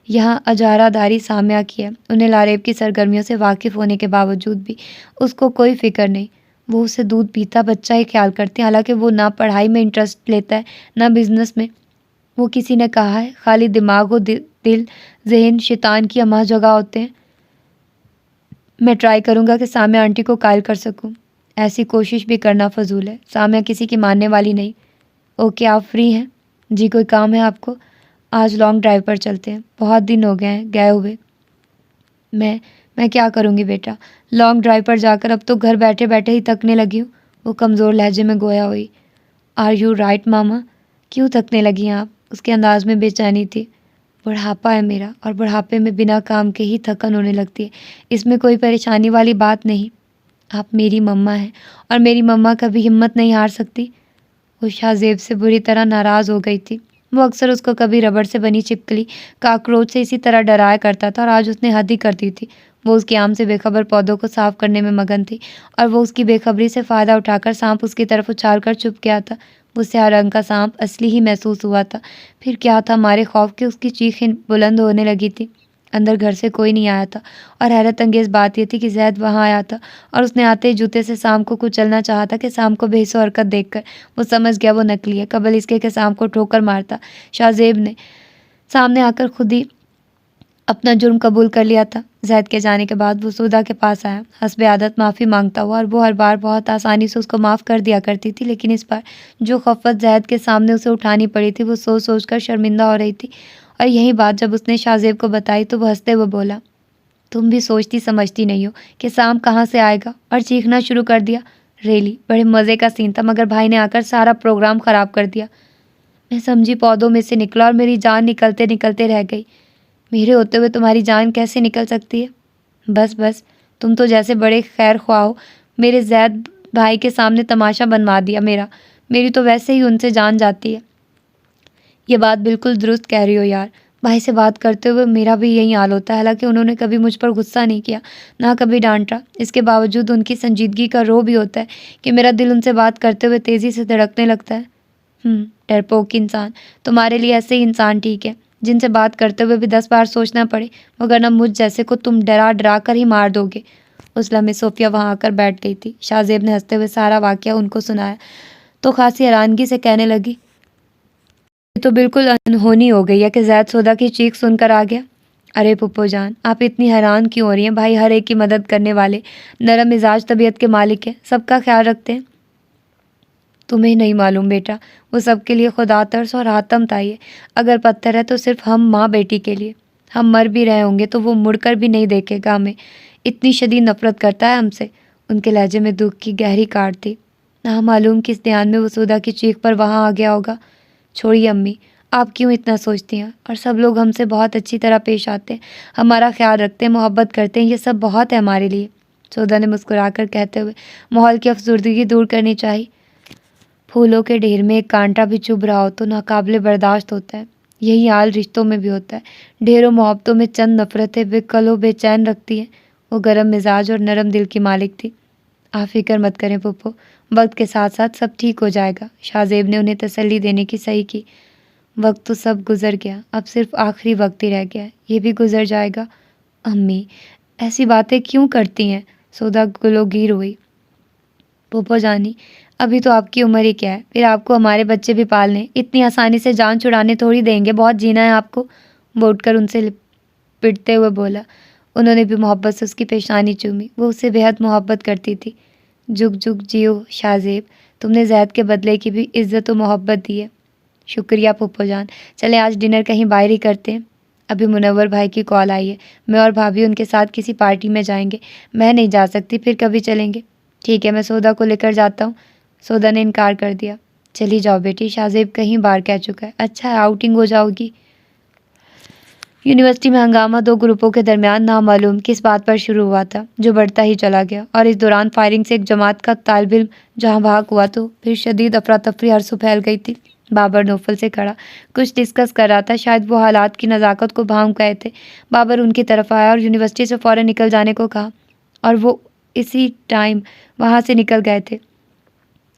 یہاں اجارہ داری سامعہ کی ہے، انہیں لاریب کی سرگرمیوں سے واقف ہونے کے باوجود بھی اس کو کوئی فکر نہیں۔ وہ اسے دودھ پیتا بچہ ہی خیال کرتی ہیں، حالانکہ وہ نہ پڑھائی میں انٹرسٹ لیتا ہے نہ بزنس میں۔ وہ کسی نے کہا ہے خالی دماغ و دل ذہن شیطان کی اماں جگہ ہوتے ہیں۔ میں ٹرائی کروں گا کہ سامعہ آنٹی کو قائل کر سکوں، ایسی کوشش بھی کرنا فضول ہے، سامعہ کسی کی ماننے والی نہیں۔ اوکے آپ فری ہیں؟ جی کوئی کام ہے آپ کو؟ آج لانگ ڈرائیو پر چلتے ہیں، بہت دن ہو گئے ہیں گئے ہوئے۔ میں کیا کروں گی بیٹا، لانگ ڈرائیو پر جا کر اب تو گھر بیٹھے بیٹھے ہی تھکنے لگی ہوں۔ وہ کمزور لہجے میں گویا ہوئی۔ آر یو رائٹ ماما؟ کیوں تھکنے لگی ہیں آپ؟ اس کے انداز میں بے چینی تھی۔ بڑھاپا ہے میرا، اور بڑھاپے میں بنا کام کے ہی تھکن ہونے لگتی ہے، اس میں کوئی پریشانی والی بات نہیں۔ آپ میری مما ہیں اور میری مما کبھی ہمت نہیں ہار سکتی۔ وہ شاہ زیب سے بری طرح ناراض ہو گئی تھی۔ وہ اکثر اس کو کبھی ربڑ سے بنی چپکلی کاکروچ سے اسی طرح ڈرایا کرتا تھا، اور آج اس نے حد ہی کر دی تھی۔ وہ اس کی آم سے بے خبر پودوں کو صاف کرنے میں مگن تھی، اور وہ اس کی بے خبری سے فائدہ اٹھا کر سانپ اس کی طرف اچھال کر چھپ گیا تھا۔ وہ سیاہ رنگ کا سانپ اصلی ہی محسوس ہوا تھا۔ پھر کیا تھا مارے خوف کے اس کی چیخیں بلند ہونے لگی تھی۔ اندر گھر سے کوئی نہیں آیا تھا، اور حیرت انگیز بات یہ تھی کہ زید وہاں آیا تھا، اور اس نے آتے ہی جوتے سے سانپ کو کچلنا چاہا تھا کہ سانپ کو بے حس و حرکت دیکھ کر وہ سمجھ گیا وہ نکلی ہے، قبل اس کے کہ سانپ کو ٹھوکر مارتا۔ شاہ زیب نے سامنے آ کر خود ہی اپنا جرم قبول کر لیا تھا۔ زید کے جانے کے بعد وہ سودا کے پاس آیا، حسب عادت معافی مانگتا ہوا، اور وہ ہر بار بہت آسانی سے اس کو معاف کر دیا کرتی تھی، لیکن اس بار جو خفت زید کے سامنے اسے اٹھانی پڑی تھی وہ سوچ سوچ کر شرمندہ ہو رہی تھی۔ اور یہی بات جب اس نے شاہ زیب کو بتائی تو وہ ہنستے ہوئے بولا، تم بھی سوچتی سمجھتی نہیں ہو کہ سانپ کہاں سے آئے گا، اور چیخنا شروع کر دیا۔ ریلی بڑے مزے کا سین تھا، مگر بھائی نے آ کر سارا پروگرام خراب کر دیا۔ میں سمجھی پودوں میں سے نکلا اور میری جان نکلتے نکلتے رہ گئی۔ میرے ہوتے ہوئے تمہاری جان کیسے نکل سکتی ہے؟ بس تم تو جیسے بڑے خیر خواہ ہو، میرے زید بھائی کے سامنے تماشا بنوا دیا میرا۔ میری تو ویسے ہی ان سے جان جاتی ہے۔ یہ بات بالکل درست کہہ رہی ہو یار، بھائی سے بات کرتے ہوئے میرا بھی یہی حال ہوتا ہے۔ حالانکہ انہوں نے کبھی مجھ پر غصہ نہیں کیا، نہ کبھی ڈانٹا، اس کے باوجود ان کی سنجیدگی کا رو بھی ہوتا ہے کہ میرا دل ان سے بات کرتے ہوئے تیزی سے دھڑکنے لگتا ہے۔ ڈرپوک انسان، تمہارے لیے ایسے ہی انسان ٹھیک ہے جن سے بات کرتے ہوئے بھی 10 بار سوچنا پڑے، مگر نہ مجھ جیسے کو تم ڈرا ڈرا کر ہی مار دو گے۔ اس لمحے صوفیہ وہاں آ کر بیٹھ گئی تھی۔ شاہ زیب نے ہنستے ہوئے سارا واقعہ ان کو سنایا تو خاصی حیرانگی سے کہنے لگی، یہ تو بالکل انہونی ہو گئی ہے کہ زید سودا کی چیخ سن کر آ گیا۔ ارے پھپھو جان، آپ اتنی حیران کیوں ہو رہی ہیں؟ بھائی ہر ایک کی مدد کرنے والے، نرم مزاج طبیعت کے مالک ہیں، سب کا خیال رکھتے ہیں۔ تمہیں نہیں معلوم بیٹا، وہ سب کے لیے خدا ترس اور حاتم تائی ہے۔ اگر پتھر ہے تو صرف ہم ماں بیٹی کے لیے۔ ہم مر بھی رہے ہوں گے تو وہ مڑ کر بھی نہیں دیکھے گا ہمیں، اتنی شدید نفرت کرتا ہے ہم سے۔ ان کے لہجے میں دکھ کی گہری کاٹ تھی۔ نہ معلوم کس دھیان میں وہ سودا کی چیخ پر وہاں آ گیا ہوگا۔ چھوڑیے امی، آپ کیوں اتنا سوچتی ہیں؟ اور سب لوگ ہم سے بہت اچھی طرح پیش آتے ہیں، ہمارا خیال رکھتے ہیں، محبت کرتے ہیں، یہ سب بہت ہے ہمارے لیے۔ سودا نے مسکرا کر کہتے ہوئے ماحول کی افسردگی دور کرنی چاہی۔ پھولوں کے ڈھیر میں ایک کانٹا بھی چبھ رہا ہو تو ناقابل برداشت ہوتا ہے۔ یہی حال رشتوں میں بھی ہوتا ہے۔ ڈھیروں محبتوں میں چند نفرتیں بے کل و بے چین رکھتی ہیں۔ وہ گرم مزاج اور نرم دل کی مالک تھی۔ آپ فکر مت کریں پھپھو، وقت کے ساتھ ساتھ سب ٹھیک ہو جائے گا۔ شاہ زیب نے انہیں تسلی دینے کی صحیح کی۔ وقت تو سب گزر گیا، اب صرف آخری وقت ہی رہ گیا ہے، یہ بھی گزر جائے گا۔ امی ایسی باتیں کیوں کرتی ہیں؟ سودا گلوگیر ہوئی۔ پھپھو جانی، ابھی تو آپ کی عمر ہی کیا ہے، پھر آپ کو ہمارے بچے بھی پالنے، اتنی آسانی سے جان چھڑانے تھوڑی دیں گے، بہت جینا ہے آپ کو۔ وہ اٹھ کر ان سے لپٹتے ہوئے بولا۔ انہوں نے بھی محبت سے اس کی پیشانی چومی، وہ اسے بےحد محبت کرتی تھی۔ جگ جگ جیو شاہ زیب، تم نے زید کے بدلے کی بھی عزت و محبت دی ہے۔ شکریہ پھپھو جان، چلیں آج ڈنر کہیں باہر ہی کرتے ہیں۔ ابھی منور بھائی کی کال آئی ہے، میں اور بھابھی ان کے ساتھ کسی پارٹی میں جائیں گے، میں نہیں جا سکتی، پھر کبھی چلیں گے۔ ٹھیک ہے، میں سودا کو لے کر جاتا ہوں۔ سودا نے انکار کر دیا۔ چلی جاؤ بیٹی، شاہ زیب کہیں بار کہہ چکا ہے، اچھا ہے آؤٹنگ ہو جاؤ گی۔ یونیورسٹی میں ہنگامہ دو گروپوں کے درمیان نامعلوم کس بات پر شروع ہوا تھا، جو بڑھتا ہی چلا گیا، اور اس دوران فائرنگ سے ایک جماعت کا طالب علم جہاں بحق ہوا تو پھر شدید افراتفری ہر سو پھیل گئی تھی۔ بابر نوفل سے کھڑا کچھ ڈسکس کر رہا تھا، شاید وہ حالات کی نزاکت کو بھانپ گئے تھے۔ بابر ان کی طرف آیا اور یونیورسٹی سے فوراً نکل جانے کو کہا، اور وہ اسی ٹائم وہاں سے نکل گئے تھے۔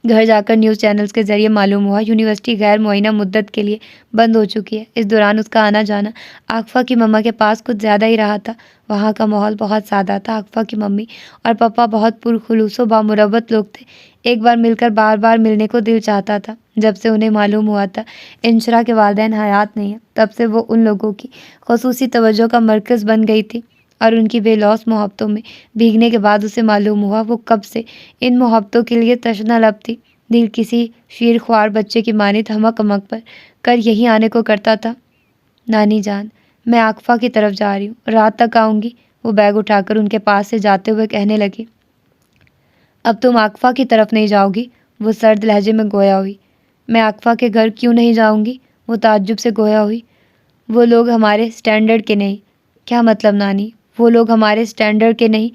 گھر جا کر نیوز چینلز کے ذریعے معلوم ہوا یونیورسٹی غیر معینہ مدت کے لیے بند ہو چکی ہے۔ اس دوران اس کا آنا جانا آکفا کی مما کے پاس کچھ زیادہ ہی رہا تھا۔ وہاں کا ماحول بہت سادہ تھا۔ آکفا کی ممی اور پپا بہت پرخلوص و بامروت لوگ تھے۔ ایک بار مل کر بار بار ملنے کو دل چاہتا تھا۔ جب سے انہیں معلوم ہوا تھا انشرا کے والدین حیات نہیں ہیں، تب سے وہ ان لوگوں کی خصوصی توجہ کا مرکز بن گئی تھی، اور ان کی بے لوث محبتوں میں بھیگنے کے بعد اسے معلوم ہوا وہ کب سے ان محبتوں کے لیے تشنہ لب تھی۔ دل کسی شیر خوار بچے کی مانند ہمک ہمک پر کر یہی آنے کو کرتا تھا۔ نانی جان، میں آکفا کی طرف جا رہی ہوں، رات تک آؤں گی۔ وہ بیگ اٹھا کر ان کے پاس سے جاتے ہوئے کہنے لگی۔ اب تم آکفا کی طرف نہیں جاؤ گی؟ وہ سرد لہجے میں گویا ہوئی۔ میں آکفا کے گھر کیوں نہیں جاؤں گی؟ وہ تعجب سے گویا ہوئی۔ وہ لوگ ہمارے سٹینڈرڈ کے نہیں۔ کیا مطلب نانی؟ وہ لوگ ہمارے سٹینڈرڈ کے نہیں؟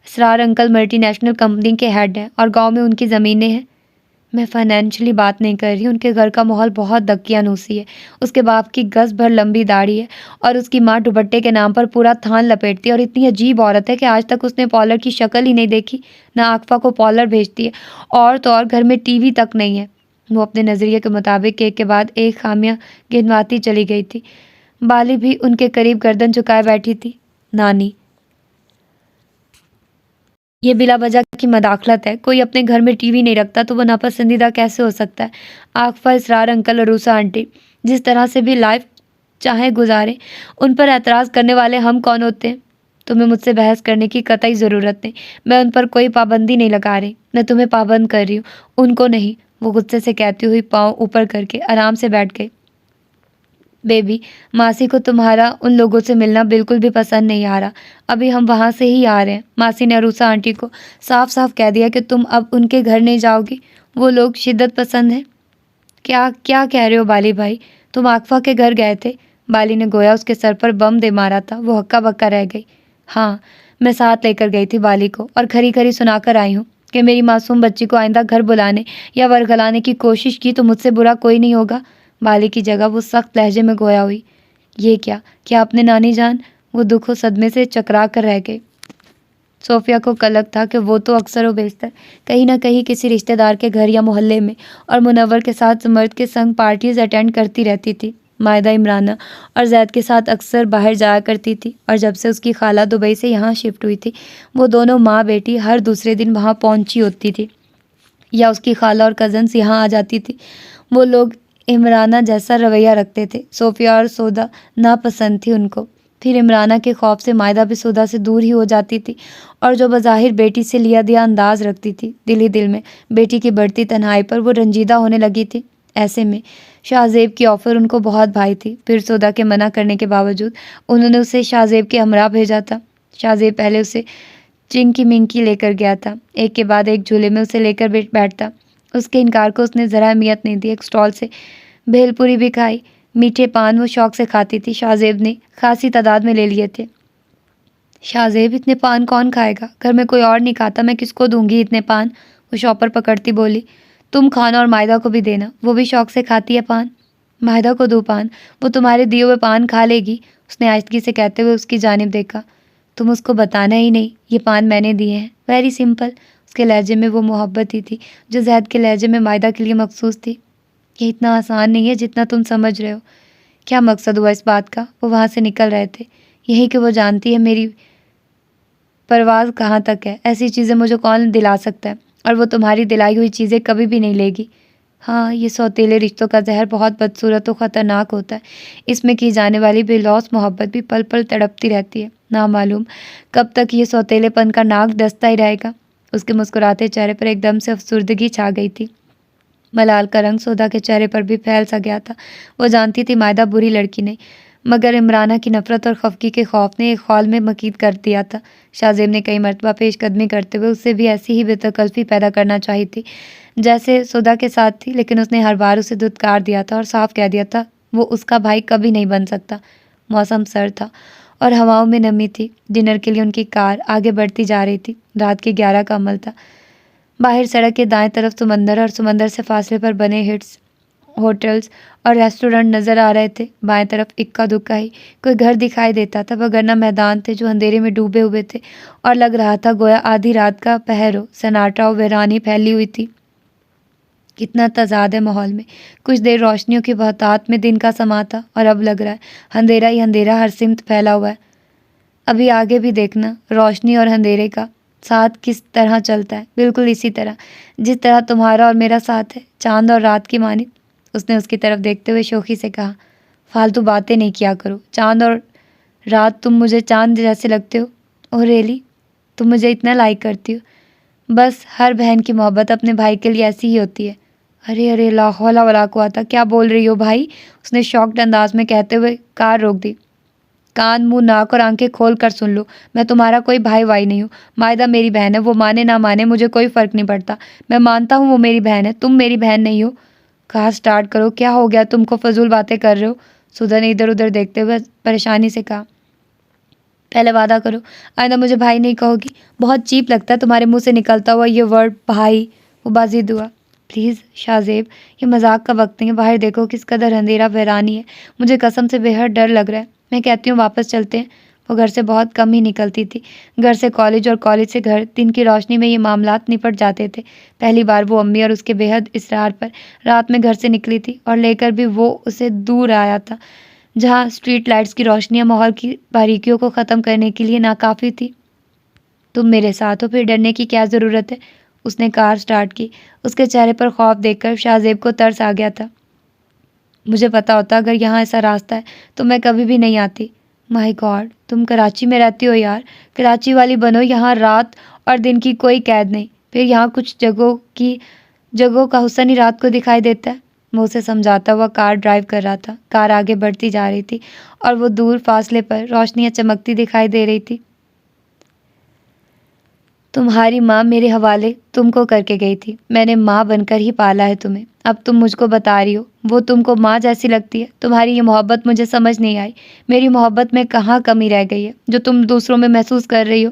اسرار انکل ملٹی نیشنل کمپنی کے ہیڈ ہیں اور گاؤں میں ان کی زمینیں ہیں۔ میں فائنینشلی بات نہیں کر رہی، ان کے گھر کا ماحول بہت دقیانوسی ہے۔ اس کے باپ کی گز بھر لمبی داڑھی ہے اور اس کی ماں دوپٹے کے نام پر پورا تھان لپیٹتی ہے، اور اتنی عجیب عورت ہے کہ آج تک اس نے پارلر کی شکل ہی نہیں دیکھی، نہ آکفا کو پارلر بھیجتی ہے، اور تو اور گھر میں ٹی وی تک نہیں ہے۔ وہ اپنے نظریے کے مطابق ایک کے بعد ایک خامیاں گنواتی چلی گئی تھی۔ بالی بھی ان کے قریب گردن جھکائے بیٹھی تھی۔ نانی، یہ بلا وجہ کی مداخلت ہے، کوئی اپنے گھر میں ٹی وی نہیں رکھتا تو وہ ناپسندیدہ کیسے ہو سکتا ہے؟ آکفا، اسرار انکل اور روسا آنٹی جس طرح سے بھی لائف چاہیں گزاریں، ان پر اعتراض کرنے والے ہم کون ہوتے ہیں؟ تمہیں مجھ سے بحث کرنے کی قطعی ضرورت نہیں، میں ان پر کوئی پابندی نہیں لگا رہی، میں تمہیں پابند کر رہی ہوں، ان کو نہیں۔ وہ غصے سے کہتی ہوئی پاؤں اوپر کر کے آرام سے بیٹھ گئی۔ بیبی، ماسی کو تمہارا ان لوگوں سے ملنا بالکل بھی پسند نہیں آ رہا، ابھی ہم وہاں سے ہی آ رہے ہیں۔ ماسی نے عروسہ آنٹی کو صاف صاف کہہ دیا کہ تم اب ان کے گھر نہیں جاؤ گی، وہ لوگ شدت پسند ہیں۔ کیا کہہ رہے ہو بالی بھائی؟ تم آکفا کے گھر گئے تھے؟ بالی نے گویا اس کے سر پر بم دے مارا تھا۔ وہ ہکا بکا رہ گئی۔ ہاں، میں ساتھ لے کر گئی تھی بالی کو، اور کھری کھری سنا کر آئی ہوں کہ میری معصوم بچی کو آئندہ گھر بلانے یا ورگلانے کی کوشش کی تو مجھ سے برا کوئی نہیں ہوگا۔ بالی کی جگہ وہ سخت لہجے میں گویا ہوئی۔ یہ کیا اپنے نانی جان؟ وہ دکھ و صدمے سے چکرا کر رہ گئی۔ صوفیہ کو کلک تھا کہ وہ تو اکثر و بیشتر کہیں نہ کہیں کسی رشتہ دار کے گھر یا محلے میں اور منور کے ساتھ زمرد کے سنگ پارٹیز اٹینڈ کرتی رہتی تھی۔ مائدہ عمرانہ اور زید کے ساتھ اکثر باہر جایا کرتی تھی، اور جب سے اس کی خالہ دبئی سے یہاں شفٹ ہوئی تھی وہ دونوں ماں بیٹی ہر دوسرے دن وہاں پہنچی ہوتی تھی، یا اس کی خالہ اور کزنس یہاں آ جاتی تھی۔ وہ لوگ عمرانہ جیسا رویہ رکھتے تھے۔ صوفیہ اور سودا ناپسند تھی ان کو۔ پھر عمرانہ کے خوف سے مائدہ بھی سودا سے دور ہی ہو جاتی تھی، اور جو بظاہر بیٹی سے لیا دیا انداز رکھتی تھی، دل ہی دل میں بیٹی کی بڑھتی تنہائی پر وہ رنجیدہ ہونے لگی تھی۔ ایسے میں شاہ زیب کی آفر ان کو بہت بھائی تھی۔ پھر سودا کے منع کرنے کے باوجود انہوں نے اسے شاہ زیب کے ہمراہ بھیجا تھا۔ شاہ زیب پہلے اسے چنکی منکی لے کر گیا تھا، ایک کے بعد ایک جھولے میں اسے لے کر بیٹھتا۔ اس کے انکار کو اس نے ذرا اہمیت نہیں دی۔ ایک سٹال سے بھیل پوری بھی کھائی، میٹھے پان وہ شوق سے کھاتی تھی۔ شاہ زیب نے خاصی تعداد میں لے لیے تھے۔ شاہ زیب اتنے پان کون کھائے گا؟ گھر میں کوئی اور نہیں کھاتا، میں کس کو دوں گی اتنے پان؟ وہ شاپر پکڑتی بولی۔ تم کھانا اور مائدہ کو بھی دینا، وہ بھی شوق سے کھاتی ہے پان۔ مائدہ کو دو پان؟ وہ تمہارے دیے ہوئے پان کھا لے گی، اس نے آہستگی سے کہتے ہوئے اس کی جانب دیکھا۔ تم اس کو بتانا ہی نہیں، یہ پان میں نے دیے ہیں، ویری سمپل۔ اس کے لہجے میں وہ محبت ہی تھی جو زید کے لہجے میں مائدہ کے لیے مخصوص تھی۔ یہ اتنا آسان نہیں ہے جتنا تم سمجھ رہے ہو۔ کیا مقصد ہوا اس بات کا؟ وہ وہاں سے نکل رہے تھے۔ یہی کہ وہ جانتی ہے میری پرواز کہاں تک ہے، ایسی چیزیں مجھے کون دلا سکتا ہے، اور وہ تمہاری دلائی ہوئی چیزیں کبھی بھی نہیں لے گی۔ ہاں، یہ سوتیلے رشتوں کا زہر بہت بدصورت و خطرناک ہوتا ہے۔ اس میں کی جانے والی بے لوث محبت بھی پل پل تڑپتی رہتی ہے۔ نامعلوم کب تک یہ سوتیلے پن کا ناک ڈستا ہی رہے گا۔ اس کے مسکراتے چہرے پر ایک دم سے افسردگی چھا گئی تھی۔ ملال کا رنگ سودا کے چہرے پر بھی پھیل سا گیا تھا۔ وہ جانتی تھی مائدہ بری لڑکی نہیں، مگر عمرانہ کی نفرت اور خفگی کے خوف نے ایک خول میں مکید کر دیا تھا۔ شاہ زیب نے کئی مرتبہ پیش قدمی کرتے ہوئے اس سے بھی ایسی ہی بے تکلفی پیدا کرنا چاہی تھی جیسے سودا کے ساتھ تھی، لیکن اس نے ہر بار اسے دھتکار دیا تھا اور صاف کہہ دیا تھا وہ اس کا بھائی کبھی نہیں بن سکتا۔ موسم سرد تھا اور ہواؤں میں نمی تھی۔ ڈنر کے لیے ان کی کار آگے بڑھتی جا رہی تھی۔ رات کے 11 کا عمل تھا۔ باہر سڑک کے دائیں طرف سمندر اور سمندر سے فاصلے پر بنے ہٹس، ہوٹلز اور ریسٹورنٹ نظر آ رہے تھے۔ بائیں طرف اکا دکا ہی کوئی گھر دکھائی دیتا تھا، وگرنہ میدان تھے جو اندھیرے میں ڈوبے ہوئے تھے اور لگ رہا تھا گویا آدھی رات کا پہر ہو۔ سناٹا و ویرانی پھیلی ہوئی تھی۔ کتنا تضاد ہے ماحول میں۔ کچھ دیر روشنیوں کی بہتات میں دن کا سما تھا، اور اب لگ رہا ہے اندھیرا ہی اندھیرا ہر سمت پھیلا ہوا ہے۔ ابھی آگے بھی دیکھنا، روشنی اور اندھیرے کا ساتھ کس طرح چلتا ہے، بالکل اسی طرح جس طرح تمہارا اور میرا ساتھ ہے، چاند اور رات کی مانند۔ اس نے اس کی طرف دیکھتے ہوئے شوخی سے کہا، فالتو باتیں نہیں کیا کرو۔ چاند اور رات، تم مجھے چاند جیسے لگتے ہو۔ اوہ ریلی، تم مجھے اتنا لائک کرتی ہو۔ بس ہر بہن کی محبت اپنے بھائی کے لیے ایسی ہی ہوتی ہے۔ ارے لا حول ولا قوت، کیا بول رہی ہو بھائی؟ اس نے شاکڈ انداز میں کہتے ہوئے کار روک دی۔ کان، منہ، ناک اور آنکھیں کھول کر سن لو، میں تمہارا کوئی بھائی وائی نہیں ہوں۔ مائدہ میری بہن ہے، وہ مانے نہ مانے مجھے کوئی فرق نہیں پڑتا۔ میں مانتا ہوں وہ میری بہن ہے، تم میری بہن نہیں ہو۔ کہا سٹارٹ کرو، کیا ہو گیا تم کو؟ فضول باتیں کر رہے ہو؟ سودا نے ادھر ادھر دیکھتے ہوئے پریشانی سے کہا، پہلے وعدہ کرو آئندہ مجھے بھائی نہیں کہو گی۔ بہت چیپ لگتا ہے تمہارے منہ سے نکلتا ہوا یہ ورڈ بھائی۔ وہ بازید ہوا۔ پلیز شاہ زیب، یہ مذاق کا وقت نہیں ہے، باہر دیکھو کس قدر اندھیرا ویرانی ہے، مجھے قسم سے بے حد ڈر لگ رہا ہے۔ میں کہتی ہوں واپس چلتے ہیں۔ وہ گھر سے بہت کم ہی نکلتی تھی، گھر سے کالج اور کالج سے گھر، دن کی روشنی میں یہ معاملات نپٹ جاتے تھے۔ پہلی بار وہ امی اور اس کے بے حد اصرار پر رات میں گھر سے نکلی تھی، اور لے کر بھی وہ اسے دور آیا تھا جہاں اسٹریٹ لائٹس کی روشنیاں ماحول کی باریکیوں کو ختم کرنے کے لیے ناکافی تھی۔ تم میرے ساتھ ہو، پھر ڈرنے کی کیا ضرورت ہے؟ اس نے کار سٹارٹ کی۔ اس کے چہرے پر خوف دیکھ کر شاہ زیب کو ترس آ گیا تھا۔ مجھے پتا ہوتا اگر یہاں ایسا راستہ ہے تو میں کبھی بھی نہیں آتی۔ مائی گاڈ، تم کراچی میں رہتی ہو یار، کراچی والی بنو، یہاں رات اور دن کی کوئی قید نہیں۔ پھر یہاں کچھ جگہوں کا حسن ہی رات کو دکھائی دیتا ہے۔ وہ اسے سمجھاتا ہوا کار ڈرائیو کر رہا تھا۔ کار آگے بڑھتی جا رہی تھی اور وہ دور فاصلے پر روشنیاں چمکتی دکھائی دے رہی تھی۔ تمہاری ماں میرے حوالے تم کو کر کے گئی تھی، میں نے ماں بن کر ہی پالا ہے تمہیں۔ اب تم مجھ کو بتا رہی ہو وہ تم کو ماں جیسی لگتی ہے۔ تمہاری یہ محبت مجھے سمجھ نہیں آئی، میری محبت میں کہاں کمی رہ گئی ہے جو تم دوسروں میں محسوس کر رہی ہو؟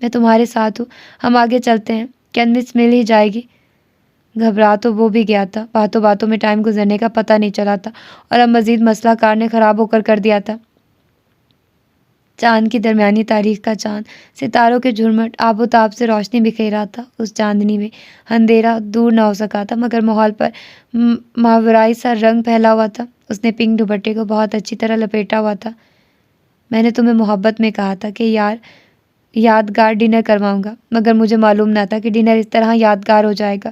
میں تمہارے ساتھ ہوں، ہم آگے چلتے ہیں، کنوینس مل ہی جائے گی۔ گھبرا تو وہ بھی گیا تھا، باتوں باتوں میں ٹائم گزرنے کا پتہ نہیں چلا تھا، اور اب مزید مسئلہ کار نے خراب ہو کر دیا تھا۔ چاند کی درمیانی تاریخ کا چاند ستاروں کے جھرمٹ آب و تاب سے روشنی بکھیر رہا تھا۔ اس چاندنی میں اندھیرا دور نہ ہو سکا تھا، مگر ماحول پر ماورائی سا رنگ پھیلا ہوا تھا۔ اس نے پنک دوپٹے کو بہت اچھی طرح لپیٹا ہوا تھا۔ میں نے تمہیں محبت میں کہا تھا کہ یادگار ڈنر کرواؤں گا، مگر مجھے معلوم نہ تھا کہ ڈنر اس طرح یادگار ہو جائے گا۔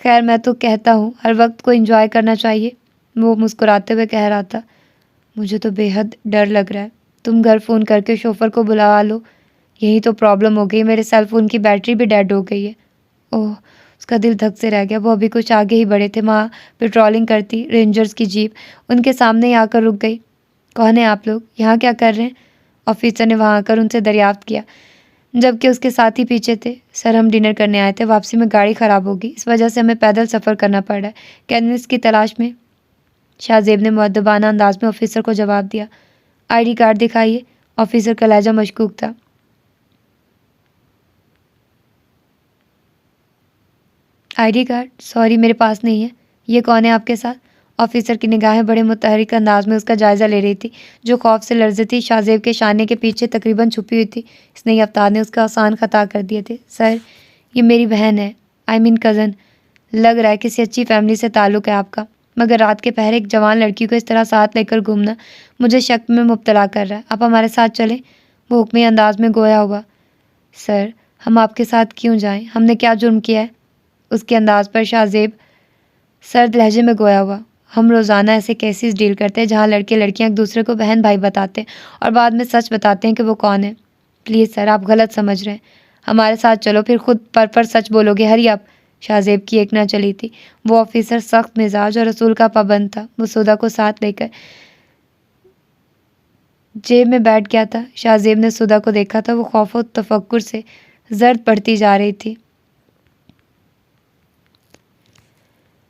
خیر، میں تو کہتا ہوں ہر وقت کو انجوائے کرنا چاہیے، وہ مسکراتے ہوئے کہہ رہا تھا۔ مجھے تو بے حد ڈر لگ رہا ہے، تم گھر فون کر کے شوفر کو بلا لو۔ یہی تو پرابلم ہو گئی، میرے سیل فون کی بیٹری بھی ڈیڈ ہو گئی ہے۔ اوہ، اس کا دل دھک سے رہ گیا۔ وہ ابھی کچھ آگے ہی بڑھے تھے، وہاں پیٹرولنگ کرتی رینجرز کی جیپ ان کے سامنے ہی آ کر رک گئی۔ کون ہیں آپ لوگ؟ یہاں کیا کر رہے ہیں؟ آفیسر نے وہاں آ کر ان سے دریافت کیا، جبکہ اس کے ساتھی پیچھے تھے۔ سر، ہم ڈنر کرنے آئے تھے، واپسی میں گاڑی خراب ہوگی، اس وجہ سے ہمیں پیدل سفر کرنا پڑ رہا ہے، کینوس کی تلاش میں۔ شاہ زیب نے مؤدبانہ انداز میں آفیسر کو جواب دیا۔ آئی ڈی کارڈ دکھائیے۔ آفیسر کا لہجہ مشکوک تھا۔ I D card? سوری، میرے پاس نہیں ہے۔ یہ کون ہے آپ کے ساتھ؟ آفیسر کی نگاہیں بڑے متحرک انداز میں اس کا جائزہ لے رہی تھی، جو خوف سے لرزتی تھی۔ شاہ زیب کے شانے کے پیچھے تقریباً چھپی ہوئی تھی۔ اس نئی افطار نے اس کا آسان خطا کر دیے تھے۔ سر، یہ میری بہن ہے، کزن۔ لگ رہا ہے کسی اچھی فیملی سے تعلق ہے آپ کا، مگر رات کے پہر ایک جوان لڑکی کو اس طرح ساتھ لے کر گھومنا مجھے شک میں مبتلا کر رہا ہے۔ آپ ہمارے ساتھ چلیں؟ وہ حکمی انداز میں گویا ہوا۔ سر، ہم آپ کے ساتھ کیوں جائیں؟ ہم نے کیا جرم کیا ہے؟ اس کے انداز پر شاہ زیب سرد لہجے میں گویا ہوا۔ ہم روزانہ ایسے کیسز ڈیل کرتے ہیں جہاں لڑکے لڑکیاں ایک دوسرے کو بہن بھائی بتاتے ہیں اور بعد میں سچ بتاتے ہیں کہ وہ کون ہے۔ پلیز سر، آپ غلط سمجھ رہے ہیں، ہمارے ساتھ چلو، پھر خود پر سچ بولو گے۔ ہری اپ! شاہ زیب کی ایک نہ چلی تھی۔ وہ آفیسر سخت مزاج اور اصول کا پابند تھا۔ وہ سودا کو ساتھ لے کر جیب میں بیٹھ گیا تھا۔ شاہ زیب نے سودا کو دیکھا تھا، وہ خوف و تفکر سے زرد پڑتی جا رہی تھی۔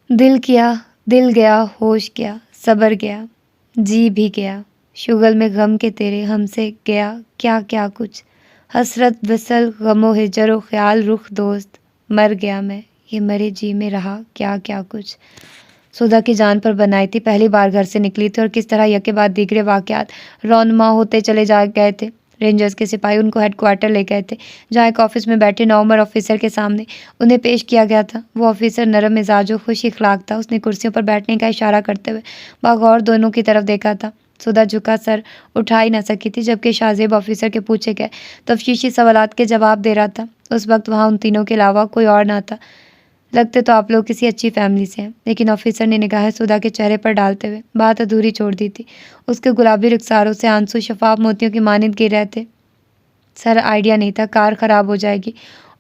دل گیا، ہوش گیا، صبر گیا، جی بھی گیا، شغل میں غم کے تیرے ہم سے گیا کیا کیا کچھ، حسرت وصل غم و ہجر و خیال رخ دوست، مر گیا میں، یہ مرے جی میں رہا کیا کیا کچھ۔ سودا کی جان پر بنائی تھی، پہلی بار گھر سے نکلی تھی، اور کس طرح یکے بعد دیگرے واقعات رونما ہوتے چلے گئے تھے۔ رینجرز کے سپاہی ان کو ہیڈ کوارٹر لے گئے تھے، جہاں ایک آفس میں بیٹھے نوعمر آفیسر کے سامنے انہیں پیش کیا گیا تھا۔ وہ آفیسر نرم مزاج و خوش اخلاق تھا۔ اس نے کرسیوں پر بیٹھنے کا اشارہ کرتے ہوئے بغور دونوں کی طرف دیکھا تھا۔ سودا جھکا سر اٹھا ہی نہ سکی تھی، جبکہ شاہ زیب آفیسر کے پوچھے گئے تفتیشی سوالات کے جواب دے رہا تھا۔ اس وقت وہاں ان تینوں کے علاوہ کوئی اور نہ تھا۔ لگتے تو آپ لوگ کسی اچھی فیملی سے ہیں، لیکن آفیسر نے نگاہیں سودا کے چہرے پر ڈالتے ہوئے بات ادھوری چھوڑ دی تھی۔ اس کے گلابی رخساروں سے آنسو شفاف موتیوں کی مانند گر رہے تھے۔ سر، آئیڈیا نہیں تھا، کار خراب ہو جائے گی،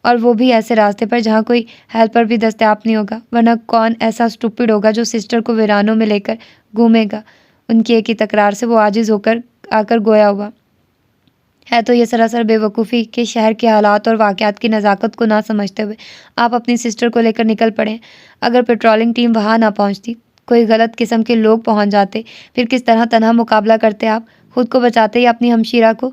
اور وہ بھی ایسے راستے پر جہاں کوئی ہیلپر بھی دستیاب نہیں ہوگا، ورنہ کون ایسا اسٹوپڈ ہوگا جو سسٹر کو ویرانوں میں لے کر گھومے گا۔ ان کی ایک ہی تکرار سے وہ عاجز ہو کر آ کر گویا ہوا۔ ہے تو یہ سراسر بے وقوفی کہ شہر کے حالات اور واقعات کی نزاکت کو نہ سمجھتے ہوئے آپ اپنی سسٹر کو لے کر نکل پڑیں۔ اگر پیٹرولنگ ٹیم وہاں نہ پہنچتی، کوئی غلط قسم کے لوگ پہنچ جاتے، پھر کس طرح تنہا مقابلہ کرتے آپ؟ خود کو بچاتے یا اپنی ہمشیرہ کو؟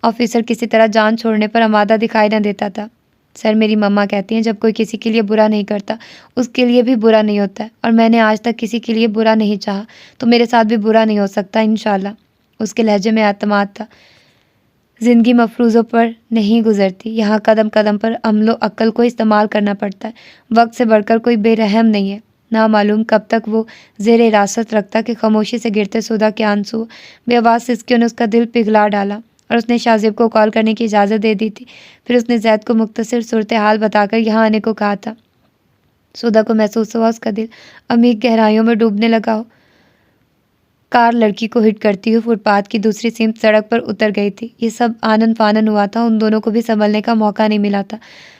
آفیسر کسی طرح جان چھوڑنے پر آمادہ دکھائی نہ دیتا تھا۔ سر، میری مما کہتی ہیں جب کوئی کسی کے لیے برا نہیں کرتا اس کے لیے بھی برا نہیں ہوتا ہے، اور میں نے آج تک کسی کے لیے برا نہیں چاہا، تو میرے ساتھ بھی برا نہیں ہو سکتا انشاءاللہ۔ اس کے لہجے میں اعتماد تھا۔ زندگی مفروضوں پر نہیں گزرتی، یہاں قدم قدم پر عمل و عقل کو استعمال کرنا پڑتا ہے۔ وقت سے بڑھ کر کوئی بے رحم نہیں ہے۔ نامعلوم کب تک وہ زیر حراست رکھتا کہ خاموشی سے گرتے سودا کے آنسو بے آواز سسکیوں نے اس کا دل پگھلا ڈالا، اور اس نے شاہ زیب کو کال کرنے کی اجازت دے دی تھی۔ پھر اس نے زید کو مختصر صورتحال بتا کر یہاں آنے کو کہا تھا۔ سودا کو محسوس ہوا اس کا دل عمیق گہرائیوں میں ڈوبنے لگا ہو۔ کار لڑکی کو ہٹ کرتی ہوئی فٹ پاتھ کی دوسری سمت سڑک پر اتر گئی تھی۔ یہ سب آنن فانن ہوا تھا، ان دونوں کو بھی سنبھلنے کا موقع نہیں ملا تھا۔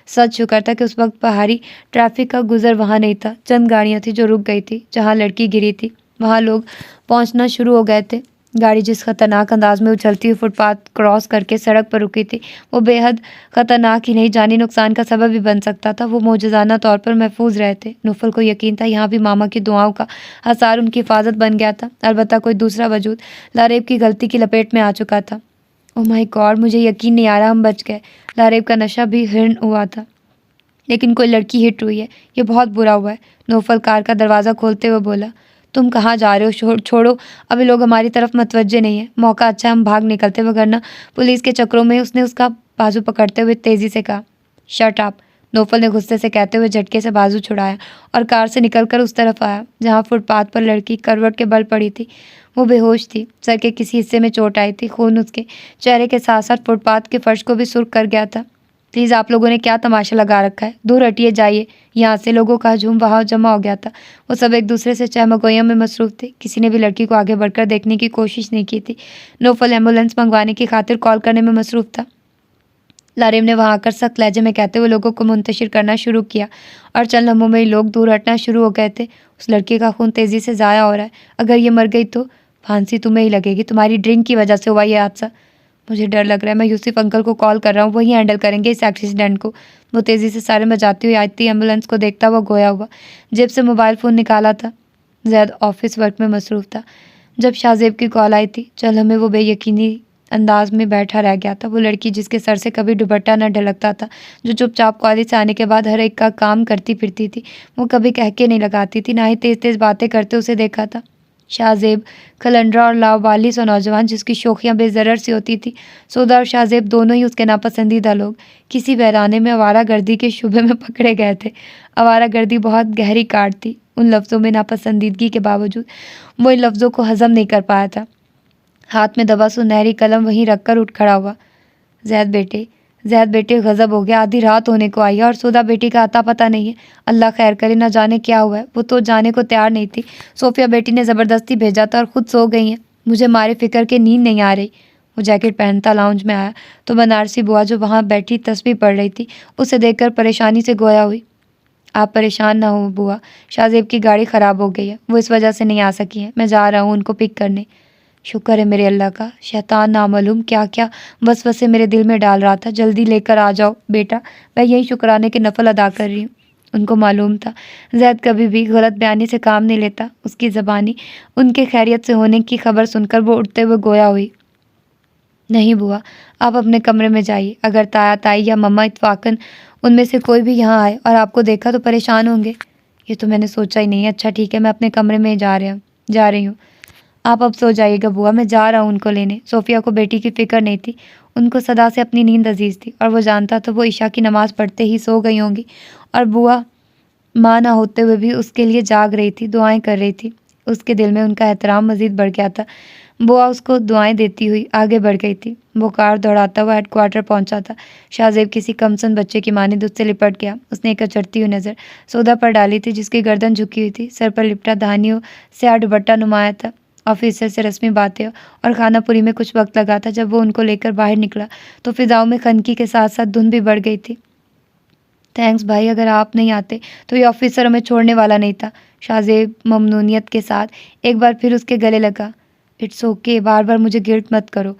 سچ شکر تھا کہ اس وقت پہاڑی ٹریفک کا گزر وہاں نہیں تھا۔ چند گاڑیاں تھیں جو رک گئی تھی۔ جہاں لڑکی گری تھی وہاں لوگ پہنچنا شروع ہو گئے تھے۔ گاڑی جس خطرناک انداز میں اچھلتی ہوئی فٹ پاتھ کراس کر کے سڑک پر رکی تھی، وہ بے حد خطرناک ہی نہیں، جانی نقصان کا سبب بھی بن سکتا تھا۔ وہ معجزانہ طور پر محفوظ رہے تھے۔ نوفل کو یقین تھا یہاں بھی ماما کی دعاؤں کا اثار ان کی حفاظت بن گیا تھا۔ البتہ کوئی دوسرا وجود لاریب کی غلطی کی لپیٹ میں آ چکا تھا۔ اوہ مائی گاڈ، مجھے یقین نہیں آ رہا ہم بچ گئے۔ لاریب کا نشہ بھی ہرن ہوا تھا، لیکن کوئی لڑکی ہٹ ہوئی ہے، یہ بہت برا ہوا ہے۔ نوفل کار کا دروازہ کھولتے ہوئے بولا۔ تم کہاں جا رہے ہو؟ چھوڑو، ابھی لوگ ہماری طرف متوجہ نہیں ہیں۔ موقع اچھا ہم بھاگ نکلتے، وگرنہ پولیس کے چکروں میں۔ اس نے اس کا بازو پکڑتے ہوئے تیزی سے کہا۔ شٹ اپ، نوفل نے غصے سے کہتے ہوئے جھٹکے سے بازو چھڑایا اور کار سے نکل کر اس طرف آیا جہاں فٹ پاتھ پر لڑکی کروٹ کے بل پڑی تھی۔ وہ بے ہوش تھی، سر کے کسی حصے میں چوٹ آئی تھی، خون اس کے چہرے کے ساتھ ساتھ فٹ پاتھ کے فرش کو بھی سرخ کر گیا تھا۔ پلیز، آپ لوگوں نے کیا تماشا لگا رکھا ہے؟ دور ہٹیے، جائیے یہاں سے۔ لوگوں کا ہجوم وہاں جمع ہو گیا تھا، وہ سب ایک دوسرے سے چہمگوئیوں میں مصروف تھے، کسی نے بھی لڑکی کو آگے بڑھ کر دیکھنے کی کوشش نہیں کی تھی۔ نوفل ایمبولینس منگوانے کی خاطر کال کرنے میں مصروف تھا۔ لاریب نے وہاں آ کر سخت لہجے میں کہتے ہوئے لوگوں کو منتشر کرنا شروع کیا، اور چند لمحوں میں ہی لوگ دور ہٹنا شروع ہو گئے تھے۔ اس لڑکی کا خون تیزی سے ضائع ہو رہا ہے، اگر یہ مر گئی تو پھانسی تمہیں ہی لگے گی، تمہاری ڈرنک کی وجہ سے ہوا یہ حادثہ۔ مجھے ڈر لگ رہا ہے، میں یوسف انکل کو کال کر رہا ہوں، وہی ہینڈل کریں گے اس ایکسیڈنٹ کو۔ وہ تیزی سے سارے بجاتی ہوئی آتی ایمبولینس کو دیکھتا ہوا گویا ہوا، جیب سے موبائل فون نکالا تھا۔ زید آفس ورک میں مصروف تھا جب شاہزیب کی کال آئی تھی۔ چل ہمیں وہ بے یقینی انداز میں بیٹھا رہ گیا تھا، وہ لڑکی جس کے سر سے کبھی دوپٹہ نہ ڈھلکتا تھا، جو چپ چاپ کالج سے آنے کے بعد ہر ایک کا کام کرتی پھرتی تھی، وہ کبھی کہکے نہیں لگاتی تھی، نہ ہی تیز تیز باتیں کرتے اسے دیکھا تھا۔ شاہزیب کلندرا اور لاوالی سا نوجوان جس کی شوخیاں بے ضرر سی ہوتی تھی، سودا اور شاہزیب دونوں ہی اس کے ناپسندیدہ لوگ کسی ویرانے میں آوارہ گردی کے شبے میں پکڑے گئے تھے۔ آوارہ گردی بہت گہری کاٹ تھی ان لفظوں میں، ناپسندیدگی کے باوجود وہ ان لفظوں کو ہضم نہیں کر پایا تھا۔ ہاتھ میں دبا سنہری قلم وہیں رکھ کر اٹھ کھڑا ہوا۔ زید بیٹے غضب ہو گیا، آدھی رات ہونے کو آئی ہے اور سودا بیٹی کا اتا پتہ نہیں ہے، اللہ خیر کرے، نہ جانے کیا ہوا ہے، وہ تو جانے کو تیار نہیں تھی، صوفیہ بیٹی نے زبردستی بھیجا تھا اور خود سو گئی ہیں، مجھے مارے فکر کے نیند نہیں آ رہی۔ وہ جیکٹ پہنتا لاؤنج میں آیا تو بنارسی بوا جو وہاں بیٹھی تسبیح پڑھ رہی تھی اسے دیکھ کر پریشانی سے گویا ہوئی۔ آپ پریشان نہ ہو بوا، شاہزیب کی گاڑی خراب ہو گئی ہے، وہ اس وجہ سے نہیں آ سکی ہیں، میں جا رہا ہوں ان کو پک کرنے۔ شکر ہے میرے اللہ کا، شیطان نامعلوم کیا کیا وسوسے میرے دل میں ڈال رہا تھا، جلدی لے کر آ جاؤ بیٹا، میں یہی شکرانے کے نفل ادا کر رہی ہوں۔ ان کو معلوم تھا زید کبھی بھی غلط بیانی سے کام نہیں لیتا، اس کی زبانی ان کے خیریت سے ہونے کی خبر سن کر وہ اٹھتے ہوئے گویا ہوئی۔ نہیں بوا، آپ اپنے کمرے میں جائیے، اگر تایا تائی یا مما اتفاقاً ان میں سے کوئی بھی یہاں آئے اور آپ کو دیکھا تو پریشان ہوں گے۔ یہ تو میں نے سوچا ہی نہیں۔ اچھا ٹھیک ہے، میں اپنے کمرے میں جا رہی ہوں۔ آپ اب سو جائیے گا بوا، میں جا رہا ہوں ان کو لینے۔ صوفیہ کو بیٹی کی فکر نہیں تھی، ان کو صدا سے اپنی نیند عزیز تھی، اور وہ جانتا تو وہ عشاء کی نماز پڑھتے ہی سو گئی ہوں گی، اور بوا ماں نہ ہوتے ہوئے بھی اس کے لیے جاگ رہی تھی، دعائیں کر رہی تھی۔ اس کے دل میں ان کا احترام مزید بڑھ گیا تھا۔ بوا اس کو دعائیں دیتی ہوئی آگے بڑھ گئی تھی۔ وہ کار دوڑاتا ہوا ہیڈ کوارٹر پہنچا تھا۔ شاہزیب کسی کمسن بچے کی مانند اس سے لپٹ گیا۔ اس نے ایک اچرتی ہوئی نظر سودا پر ڈالی تھی جس کی گردن جھکی ہوئی تھی، سر پر لپٹا دھانیوں سیاہ دوپٹہ نمایاں تھا۔ آفیسر سے رسمی باتیں اور خانہ پوری میں کچھ وقت لگا تھا۔ جب وہ ان کو لے کر باہر نکلا تو فضاؤں میں خنکی کے ساتھ ساتھ دھند بھی بڑھ گئی تھی۔ تھینکس بھائی، اگر آپ نہیں آتے تو یہ آفیسر ہمیں چھوڑنے والا نہیں تھا۔ شاہزیب ممنونیت کے ساتھ ایک بار پھر اس کے گلے لگا۔ اٹس اوکے، بار بار مجھے گلٹ مت کرو،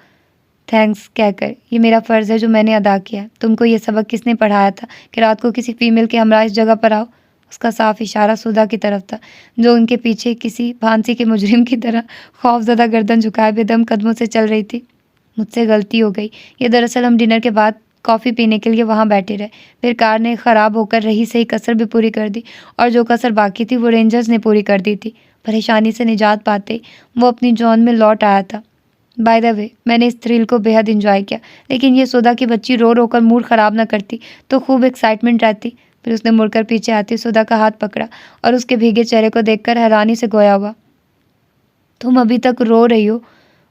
تھینکس کہہ کر، یہ میرا فرض ہے جو میں نے ادا کیا۔ تم کو یہ سبق کس نے پڑھایا تھا کہ رات کو کسی فیمیل کے ہمراہ اس جگہ پر آؤ؟ اس کا صاف اشارہ سودا کی طرف تھا جو ان کے پیچھے کسی پھانسی کے مجرم کی طرح خوف زدہ گردن جھکائے بے دم قدموں سے چل رہی تھی۔ مجھ سے غلطی ہو گئی، یہ دراصل ہم ڈنر کے بعد کافی پینے کے لیے وہاں بیٹھے رہے، پھر کار نے خراب ہو کر رہی صحیح کسر بھی پوری کر دی، اور جو کسر باقی تھی وہ رینجرز نے پوری کر دی تھی۔ پریشانی سے نجات پاتے وہ اپنی جون میں لوٹ آیا تھا۔ بائی دا وے، میں نے اس تھرل کو بے حد انجوائے کیا، لیکن یہ سودا کی بچی رو رو کر موڈ خراب نہ کرتی تو خوب ایکسائٹمنٹ رہتی۔ پھر اس نے مڑ کر پیچھے آتی سودا کا ہاتھ پکڑا اور اس کے بھیگے چہرے کو دیکھ کر حیرانی سے گویا ہوا۔ تم ابھی تک رو رہی ہو؟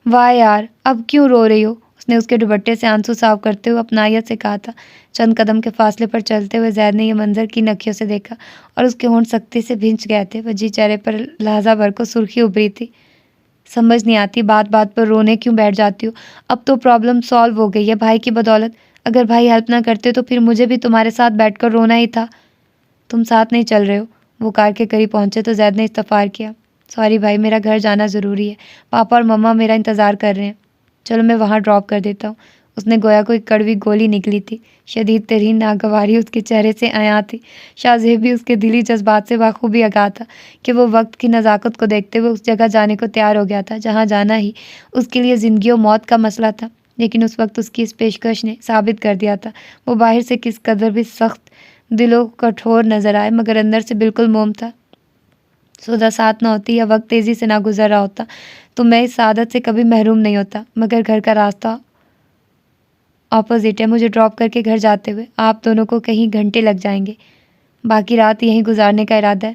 واہ یار، اب کیوں رو رہی ہو؟ اس نے اس کے دوپٹے سے آنسو صاف کرتے ہوئے اپنائیت سے کہا تھا۔ چند قدم کے فاصلے پر چلتے ہوئے زید نے یہ منظر کی نکھیوں سے دیکھا اور اس کے ہونٹ سختی سے بھنچ گئے تھے، وجہ چہرے پر لہجہ بھر کو سرخی ابھری تھی۔ سمجھ نہیں آتی بات بات پر رونے کیوں بیٹھ جاتی ہو؟ اب تو پرابلم سالو ہو گئی ہے بھائی کی بدولت، اگر بھائی ہیلپ نہ کرتے تو پھر مجھے بھی تمہارے ساتھ بیٹھ کر رونا ہی تھا۔ تم ساتھ نہیں چل رہے ہو؟ وہ کار کے قریب پہنچے تو زید نے استغفار کیا۔ سوری بھائی، میرا گھر جانا ضروری ہے، پاپا اور مما میرا انتظار کر رہے ہیں، چلو میں وہاں ڈراپ کر دیتا ہوں۔ اس نے گویا کوئی کڑوی گولی نکلی تھی، شدید ترین ناگواری اس کے چہرے سے عیاں تھی۔ شاہزیب بھی اس کے دلی جذبات سے بخوبی آگاہ تھا کہ وہ وقت کی نزاکت کو دیکھتے ہوئے اس جگہ جانے کو تیار ہو گیا تھا جہاں جانا ہی اس کے لیے زندگی و موت کا مسئلہ تھا۔ لیکن اس وقت اس کی اس پیشکش نے ثابت کر دیا تھا وہ باہر سے کس قدر بھی سخت دل و کٹھور نظر آئے مگر اندر سے بالکل موم تھا۔ سودا ساتھ نہ ہوتی یا وقت تیزی سے نہ گزر رہا ہوتا تو میں اس سعادت سے کبھی محروم نہیں ہوتا، مگر گھر کا راستہ اپوزٹ ہے، مجھے ڈراپ کر کے گھر جاتے ہوئے آپ دونوں کو کہیں گھنٹے لگ جائیں گے، باقی رات یہیں گزارنے کا ارادہ ہے؟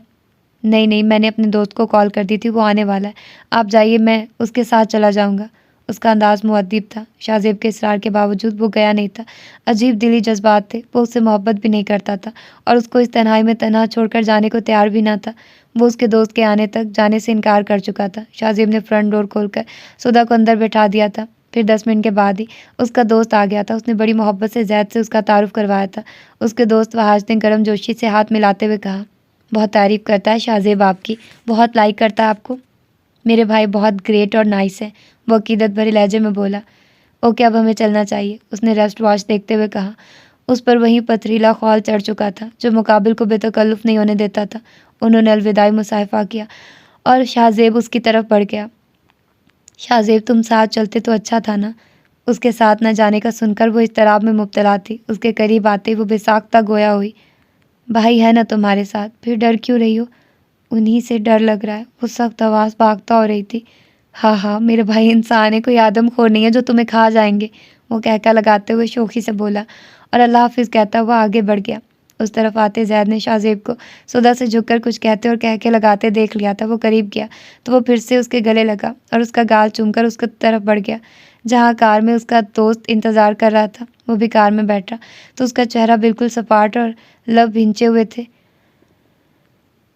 نہیں، میں نے اپنے دوست کو کال کر دی تھی، وہ آنے والا ہے، آپ جائیے، میں اس کے ساتھ چلا جاؤں گا۔ اس کا انداز مؤدب تھا، شاہ زیب کے اصرار کے باوجود وہ گیا نہیں تھا۔ عجیب دلی جذبات تھے، وہ اس سے محبت بھی نہیں کرتا تھا اور اس کو اس تنہائی میں تنہا چھوڑ کر جانے کو تیار بھی نہ تھا۔ وہ اس کے دوست کے آنے تک جانے سے انکار کر چکا تھا۔ شاہ زیب نے فرنٹ ڈور کھول کر سودا کو اندر بٹھا دیا تھا، پھر 10 منٹ کے بعد ہی اس کا دوست آ گیا تھا۔ اس نے بڑی محبت سے زید سے اس کا تعارف کروایا تھا۔ اس کے دوست وحاج نے گرم جوشی سے ہاتھ ملاتے ہوئے کہا، بہت تعریف کرتا ہے شاہ زیب آپ کی، بہت لائک کرتا ہے آپ کو۔ میرے بھائی بہت گریٹ اور نائس ہے، وہ عقیدت بھرے لہجے میں بولا۔ اوکے، اب ہمیں چلنا چاہیے، اس نے ریسٹ واچ دیکھتے ہوئے کہا۔ اس پر وہیں پتھریلا خول چڑھ چکا تھا جو مقابل کو بے تکلف نہیں ہونے دیتا تھا۔ انہوں نے الوداعی مصافحہ کیا اور شاہ زیب اس کی طرف بڑھ گیا۔ شاہ زیب تم ساتھ چلتے تو اچھا تھا نا؟ اس کے ساتھ نہ جانے کا سن کر وہ اضطراب میں مبتلا تھی۔ اس کے قریب آتے وہ بے ساختہ گویا ہوئی۔ بھائی ہے نا تمہارے ساتھ، پھر ڈر کیوں رہی ہو؟ انہی سے ڈر لگ رہا ہے، وہ سخت آواز بھاگتا ہو رہی تھی۔ ہاں، میرے بھائی انسان ہے، کوئی آدم خور نہیں ہے جو تمہیں کھا جائیں گے، وہ کہکا لگاتے ہوئے شوخی سے بولا اور اللہ حافظ کہتا ہوا آگے بڑھ گیا۔ اس طرف آتے زید نے شاہ زیب کو سودا سے جھک کر کچھ کہتے اور کہکے لگاتے دیکھ لیا تھا۔ وہ قریب گیا تو وہ پھر سے اس کے گلے لگا اور اس کا گال چوم کر اس کی طرف بڑھ گیا جہاں کار میں اس کا دوست انتظار کر رہا تھا۔ وہ بھی کار میں بیٹھا تو اس کا چہرہ بالکل سپاٹ اور لب بھنچے ہوئے تھے۔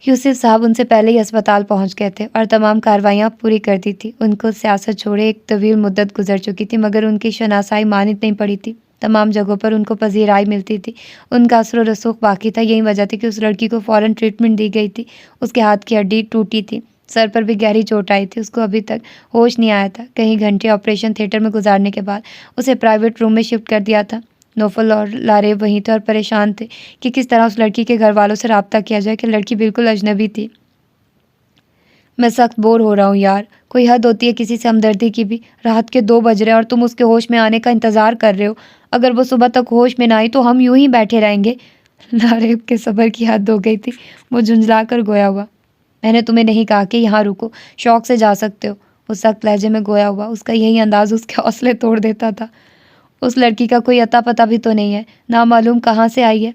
یوسف صاحب ان سے پہلے ہی اسپتال پہنچ گئے تھے اور تمام کارروائیاں پوری کر دی تھی۔ ان کو سیاست چھوڑے ایک طویل مدت گزر چکی تھی مگر ان کی شناسائی مانت نہیں پڑی تھی۔ تمام جگہوں پر ان کو پذیرائی ملتی تھی، ان کا اثر و رسوخ باقی تھا۔ یہی وجہ تھی کہ اس لڑکی کو فوراً ٹریٹمنٹ دی گئی تھی۔ اس کے ہاتھ کی ہڈی ٹوٹی تھی، سر پر بھی گہری چوٹ آئی تھی، اس کو ابھی تک ہوش نہیں آیا تھا۔ کئی گھنٹے آپریشن تھیٹر میں گزارنے کے بعد اسے پرائیویٹ روم میں شفٹ کر دیا تھا۔ نوفل اور لاریب وہیں تھے اور پریشان تھے کہ کس طرح اس لڑکی کے گھر والوں سے رابطہ کیا جائے کہ لڑکی بالکل اجنبی تھی۔ میں سخت بور ہو رہا ہوں یار، کوئی حد ہوتی ہے کسی سے ہمدردی کی بھی۔ رات کے 2 بج رہے ہیں اور تم اس کے ہوش میں آنے کا انتظار کر رہے ہو، اگر وہ صبح تک ہوش میں نہ آئی تو ہم یوں ہی بیٹھے رہیں گے۔ لاریب کے صبر کی حد ہو گئی تھی، وہ جھنجھلا کر گویا ہوا، میں نے تمہیں نہیں کہا کہ یہاں رکو، شوق سے جا سکتے ہو، وہ سخت لہجے میں گویا ہوا۔ اس کا یہی انداز اس کے حوصلے توڑ دیتا تھا۔ اس لڑکی کا کوئی اتا پتہ بھی تو نہیں ہے، نامعلوم کہاں سے آئی ہے؟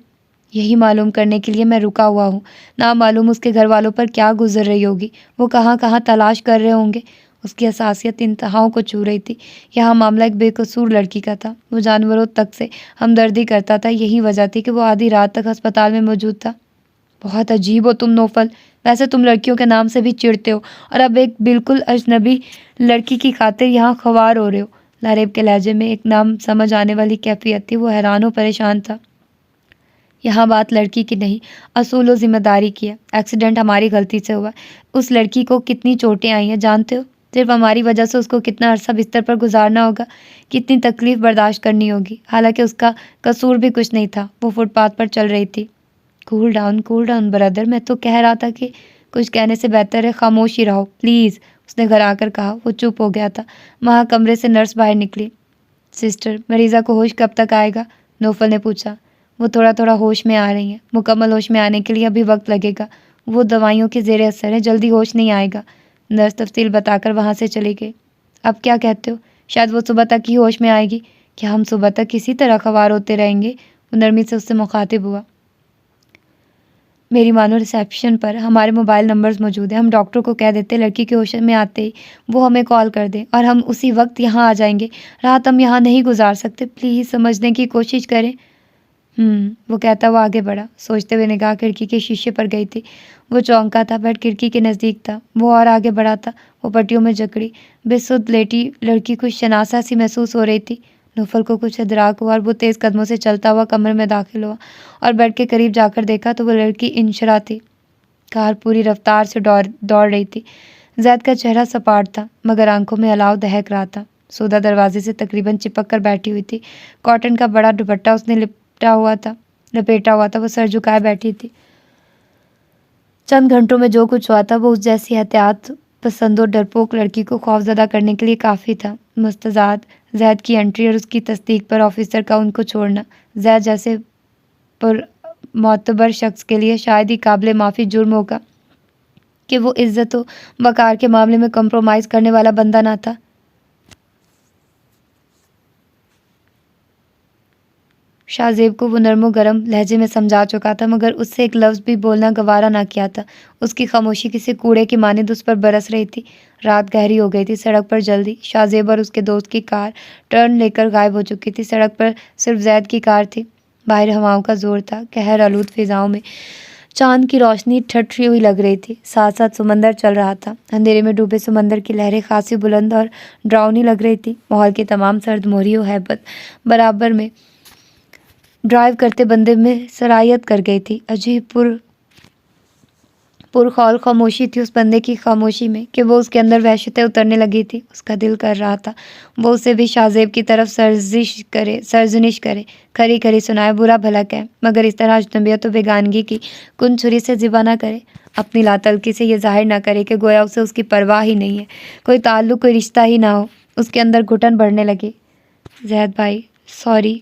یہی معلوم کرنے کے لیے میں رکا ہوا ہوں۔ نامعلوم اس کے گھر والوں پر کیا گزر رہی ہوگی، وہ کہاں کہاں تلاش کر رہے ہوں گے۔ اس کی حساسیت انتہاؤں کو چھو رہی تھی۔ یہاں معاملہ ایک بے قصور لڑکی کا تھا، وہ جانوروں تک سے ہمدردی کرتا تھا، یہی وجہ تھی کہ وہ آدھی رات تک ہسپتال میں موجود تھا۔ بہت عجیب ہو تم نوفل، ویسے تم لڑکیوں کے نام سے بھی چڑھتے ہو اور اب ایک بالکل اجنبی لڑکی کی خاطر یہاں خوار ہو رہے ہو۔ لاریب کے لہجے میں ایک نام سمجھ آنے والی کیفیت تھی، وہ حیران و پریشان تھا۔ یہاں بات لڑکی کی نہیں، اصول و ذمہ داری کی ہے۔ ایکسیڈنٹ ہماری غلطی سے ہوا ہے۔ اس لڑکی کو کتنی چوٹیں آئی ہیں جانتے ہو؟ صرف ہماری وجہ سے اس کو کتنا عرصہ بستر پر گزارنا ہوگا، کتنی تکلیف برداشت کرنی ہوگی، حالانکہ اس کا قصور بھی کچھ نہیں تھا، وہ فٹ پاتھ پر چل رہی تھی۔ کول ڈاؤن برادر، میں تو کہہ رہا تھا کہ کچھ کہنے سے بہتر ہے خاموش ہی رہو پلیز، اس نے گھر آ کر کہا۔ وہ چپ ہو گیا تھا۔ وہاں کمرے سے نرس باہر نکلی۔ سسٹر، مریضہ کو ہوش کب تک آئے گا؟ نوفل نے پوچھا۔ وہ تھوڑا ہوش میں آ رہی ہیں، مکمل ہوش میں آنے کے لیے ابھی وقت لگے گا، وہ دوائیوں کے زیر اثر ہے، جلدی ہوش نہیں آئے گا، نرس تفصیل بتا کر وہاں سے چلی گئی۔ اب کیا کہتے ہو؟ شاید وہ صبح تک ہی ہوش میں آئے گی۔ کیا ہم صبح تک اسی طرح خوار ہوتے رہیں گے؟ وہ نرمی سے اس سے مخاطب ہوا۔ میری مانو، ریسیپشن پر ہمارے موبائل نمبرز موجود ہیں، ہم ڈاکٹر کو کہہ دیتے لڑکی کے ہوش میں آتے ہی وہ ہمیں کال کر دیں اور ہم اسی وقت یہاں آ جائیں گے۔ رات ہم یہاں نہیں گزار سکتے، پلیز سمجھنے کی کوشش کریں۔ وہ کہتا وہ آگے بڑھا، سوچتے ہوئے نگاہ کھڑکی کے شیشے پر گئی تھی۔ وہ چونکا تھا، بیڈ کھڑکی کے نزدیک تھا، وہ اور آگے بڑھا تھا۔ وہ پٹیوں میں جکڑی بے سدھ لیٹی لڑکی کچھ شناسا سی محسوس ہو رہی تھی۔ نوفل کو کچھ ادراک ہوا اور وہ تیز قدموں سے چلتا ہوا کمرے میں داخل ہوا اور بیڈ کے قریب جا کر دیکھا تو وہ لڑکی انشرا تھی۔ کار پوری رفتار سے دوڑ رہی تھی۔ زید کا چہرہ سپاٹ تھا مگر آنکھوں میں الاؤ دہک رہا تھا۔ سودا دروازے سے تقریباً چپک کر بیٹھی ہوئی تھی، کاٹن کا بڑا دوپٹہ اس نے لپیٹا ہوا تھا، وہ سر جھکائے بیٹھی تھی۔ چند گھنٹوں میں جو کچھ ہوا تھا وہ اس جیسی احتیاط پسند و ڈرپوک لڑکی کو خوفزدہ کرنے کے لیے کافی تھا۔ مستضاد زید کی انٹری اور اس کی تصدیق پر آفیسر کا ان کو چھوڑنا زید جیسے پر معتبر شخص کے لیے شاید ہی قابل معافی جرم ہوگا کہ وہ عزت و وقار کے معاملے میں کمپرومائز کرنے والا بندہ نہ تھا۔ شاہ زیب کو وہ نرم و گرم لہجے میں سمجھا چکا تھا، مگر اس سے ایک لفظ بھی بولنا گوارا نہ کیا تھا۔ اس کی خاموشی کسی کوڑے کی مانند اس پر برس رہی تھی۔ رات گہری ہو گئی تھی، سڑک پر جلدی شاہ زیب اور اس کے دوست کی کار ٹرن لے کر غائب ہو چکی تھی۔ سڑک پر صرف زید کی کار تھی۔ باہر ہواؤں کا زور تھا، قہر آلود فضاؤں میں چاند کی روشنی ٹھٹری ہوئی لگ رہی تھی، ساتھ ساتھ سمندر چل رہا تھا۔ اندھیرے میں ڈوبے سمندر کی لہریں خاصی بلند اور ڈراؤنی لگ رہی تھی۔ ماحول کی تمام سرد موری و ہیبت برابر میں ڈرائیو کرتے بندے میں سرایت کر گئی تھی۔ عجیب پرخول خاموشی تھی اس بندے کی خاموشی میں کہ وہ اس کے اندر وحشتیں اترنے لگی تھی۔ اس کا دل کر رہا تھا وہ اسے بھی شاہ زیب کی طرف سرزنش کرے، کھری کھری سنائے، برا بھلا کہے، مگر اس طرح اجنبیت و بیگانگی کی کن چھری سے ذبح نہ کرے، اپنی لاتعلقی سے یہ ظاہر نہ کرے کہ گویا اسے اس کی پرواہ ہی نہیں ہے، کوئی تعلق، کوئی رشتہ ہی نہ ہو۔ اس کے اندر گھٹن بڑھنے لگے۔ زید بھائی سوری،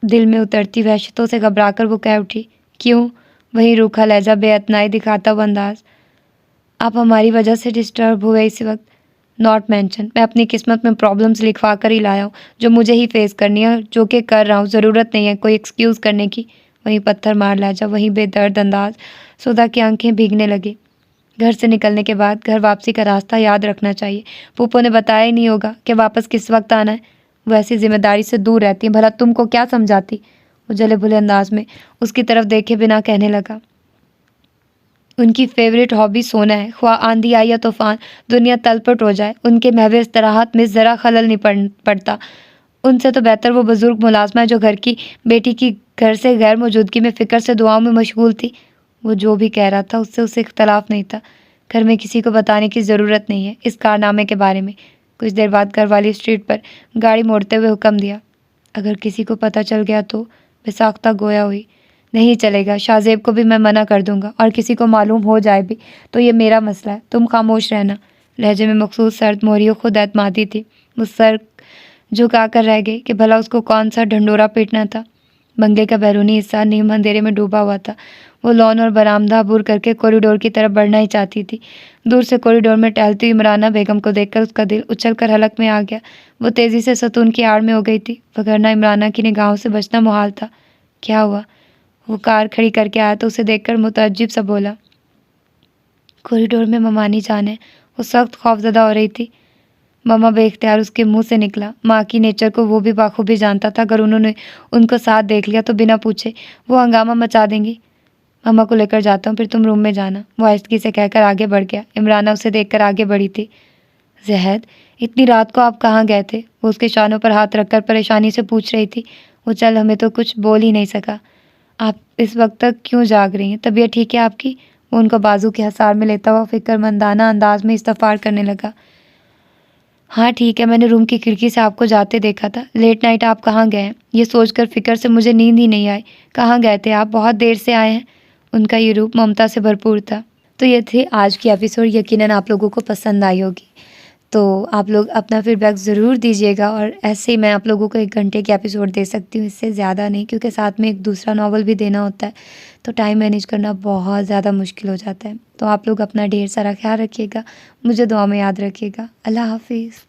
دل میں اترتی وحشتوں سے گھبرا کر وہ کہہ اٹھی۔ کیوں؟ وہی روکھا لہجہ، بے اعتنائی دکھاتا ہوا انداز۔ آپ ہماری وجہ سے ڈسٹرب ہوئے اس وقت۔ ناٹ مینشن، میں اپنی قسمت میں پرابلمز لکھوا کر ہی لایا ہوں جو مجھے ہی فیس کرنی ہے، جو کہ کر رہا ہوں، ضرورت نہیں ہے کوئی ایکسکیوز کرنے کی۔ وہیں پتھر مار لہجہ، وہیں بے درد انداز۔ سدھا کی آنکھیں بھیگنے لگے۔ گھر سے نکلنے کے بعد گھر واپسی کا راستہ یاد رکھنا چاہیے۔ پھوپھو نے بتایا ہی نہیں ہوگا کہ واپس کس وقت آنا ہے۔ وہ ایسی ذمہ داری سے دور رہتی ہیں، بھلا تم کو کیا سمجھاتی؟ وہ جلے بھلے انداز میں اس کی طرف دیکھے بنا کہنے لگا۔ ان کی فیوریٹ ہابی سونا ہے، خواہ آندھی آئی یا طوفان، دنیا تل پٹ ہو جائے، ان کے محو استراحت میں ذرا خلل نہیں پڑتا۔ ان سے تو بہتر وہ بزرگ ملازمہ ہے جو گھر کی بیٹی کی گھر سے غیر موجودگی میں فکر سے دعاؤں میں مشغول تھی۔ وہ جو بھی کہہ رہا تھا اس سے اسے اختلاف نہیں تھا۔ گھر میں کسی کو بتانے کی ضرورت نہیں ہے اس کارنامے کے بارے میں۔ کچھ دیر بعد گھر والی اسٹریٹ پر گاڑی موڑتے ہوئے حکم دیا۔ اگر کسی کو پتہ چل گیا تو؟ بساختہ گویا ہوئی۔ نہیں چلے گا، شاہ زیب کو بھی میں منع کر دوں گا، اور کسی کو معلوم ہو جائے بھی تو یہ میرا مسئلہ ہے، تم خاموش رہنا۔ لہجے میں مخصوص سرد موہری و خود اعتمادی تھی۔ وہ سر جھکا کر رہ گئی کہ بھلا اس کو کون سا ڈھنڈورا پیٹنا تھا۔ بنگلے کا بیرونی حصہ نیم اندھیرے میں ڈوبا ہوا تھا۔ وہ لان اور برآمدہ عبور کر کے کوریڈور کی طرف بڑھنا ہی چاہتی تھی۔ دور سے کوریڈور میں ٹہلتی ہوئی عمرانہ بیگم کو دیکھ کر اس کا دل اچھل کر حلق میں آ گیا۔ وہ تیزی سے ستون کی آڑ میں ہو گئی تھی، وگرنہ عمرانہ کی نگاہوں سے بچنا محال تھا۔ کیا ہوا؟ وہ کار کھڑی کر کے آیا تو اسے دیکھ کر متعجب سا بولا۔ کوریڈور میں ممانی جان ہے۔ وہ سخت خوفزدہ ہو رہی تھی۔ ماما بے اختیار اس کے منہ سے نکلا۔ ماں کی نیچر کو وہ بھی بخوبی جانتا تھا، اگر انہوں نے ان کو ساتھ دیکھ لیا تو بنا پوچھے وہ ہنگامہ مچا دیں گی۔ ماما کو لے کر جاتا ہوں، پھر تم روم میں جانا، وہ آہستگی سے کہہ کر آگے بڑھ گیا۔ عمرانہ اسے دیکھ کر آگے بڑھی تھی۔ زہد، اتنی رات کو آپ کہاں گئے تھے؟ وہ اس کے شانوں پر ہاتھ رکھ کر پریشانی سے پوچھ رہی تھی۔ وہ چل ہمیں تو کچھ بول ہی نہیں سکا۔ آپ اس وقت تک کیوں جاگ رہی ہیں؟ طبیعت ٹھیک ہے آپ کی؟ وہ ان کو بازو کے حصار میں لیتا ہوا فکر مندانہ انداز میں استفسار کرنے لگا۔ ہاں ٹھیک ہے، میں نے روم کی کھڑکی سے آپ کو جاتے دیکھا تھا۔ لیٹ نائٹ آپ کہاں گئے ہیں؟ یہ سوچ کر فکر سے مجھے نیند ہی نہیں آئی۔ کہاں گئے تھے آپ؟ بہت دیر سے آئے ہیں۔ ان کا یہ روپ ممتا سے بھرپور تھا۔ تو یہ تھی آج کی ایپیسوڈ، یقیناً آپ لوگوں کو پسند آئی ہوگی، تو آپ لوگ اپنا فیڈ بیک ضرور دیجیے گا، اور ایسے ہی میں آپ لوگوں کو 1 گھنٹے کی ایپیسوڈ دے سکتی ہوں، اس سے زیادہ نہیں، کیونکہ ساتھ میں ایک دوسرا ناول بھی دینا ہوتا ہے، تو ٹائم مینیج کرنا بہت زیادہ مشکل ہو جاتا ہے۔ تو آپ لوگ اپنا ڈھیر سارا خیال رکھیے گا، مجھے دعا میں یاد رکھیے گا۔ اللہ حافظ۔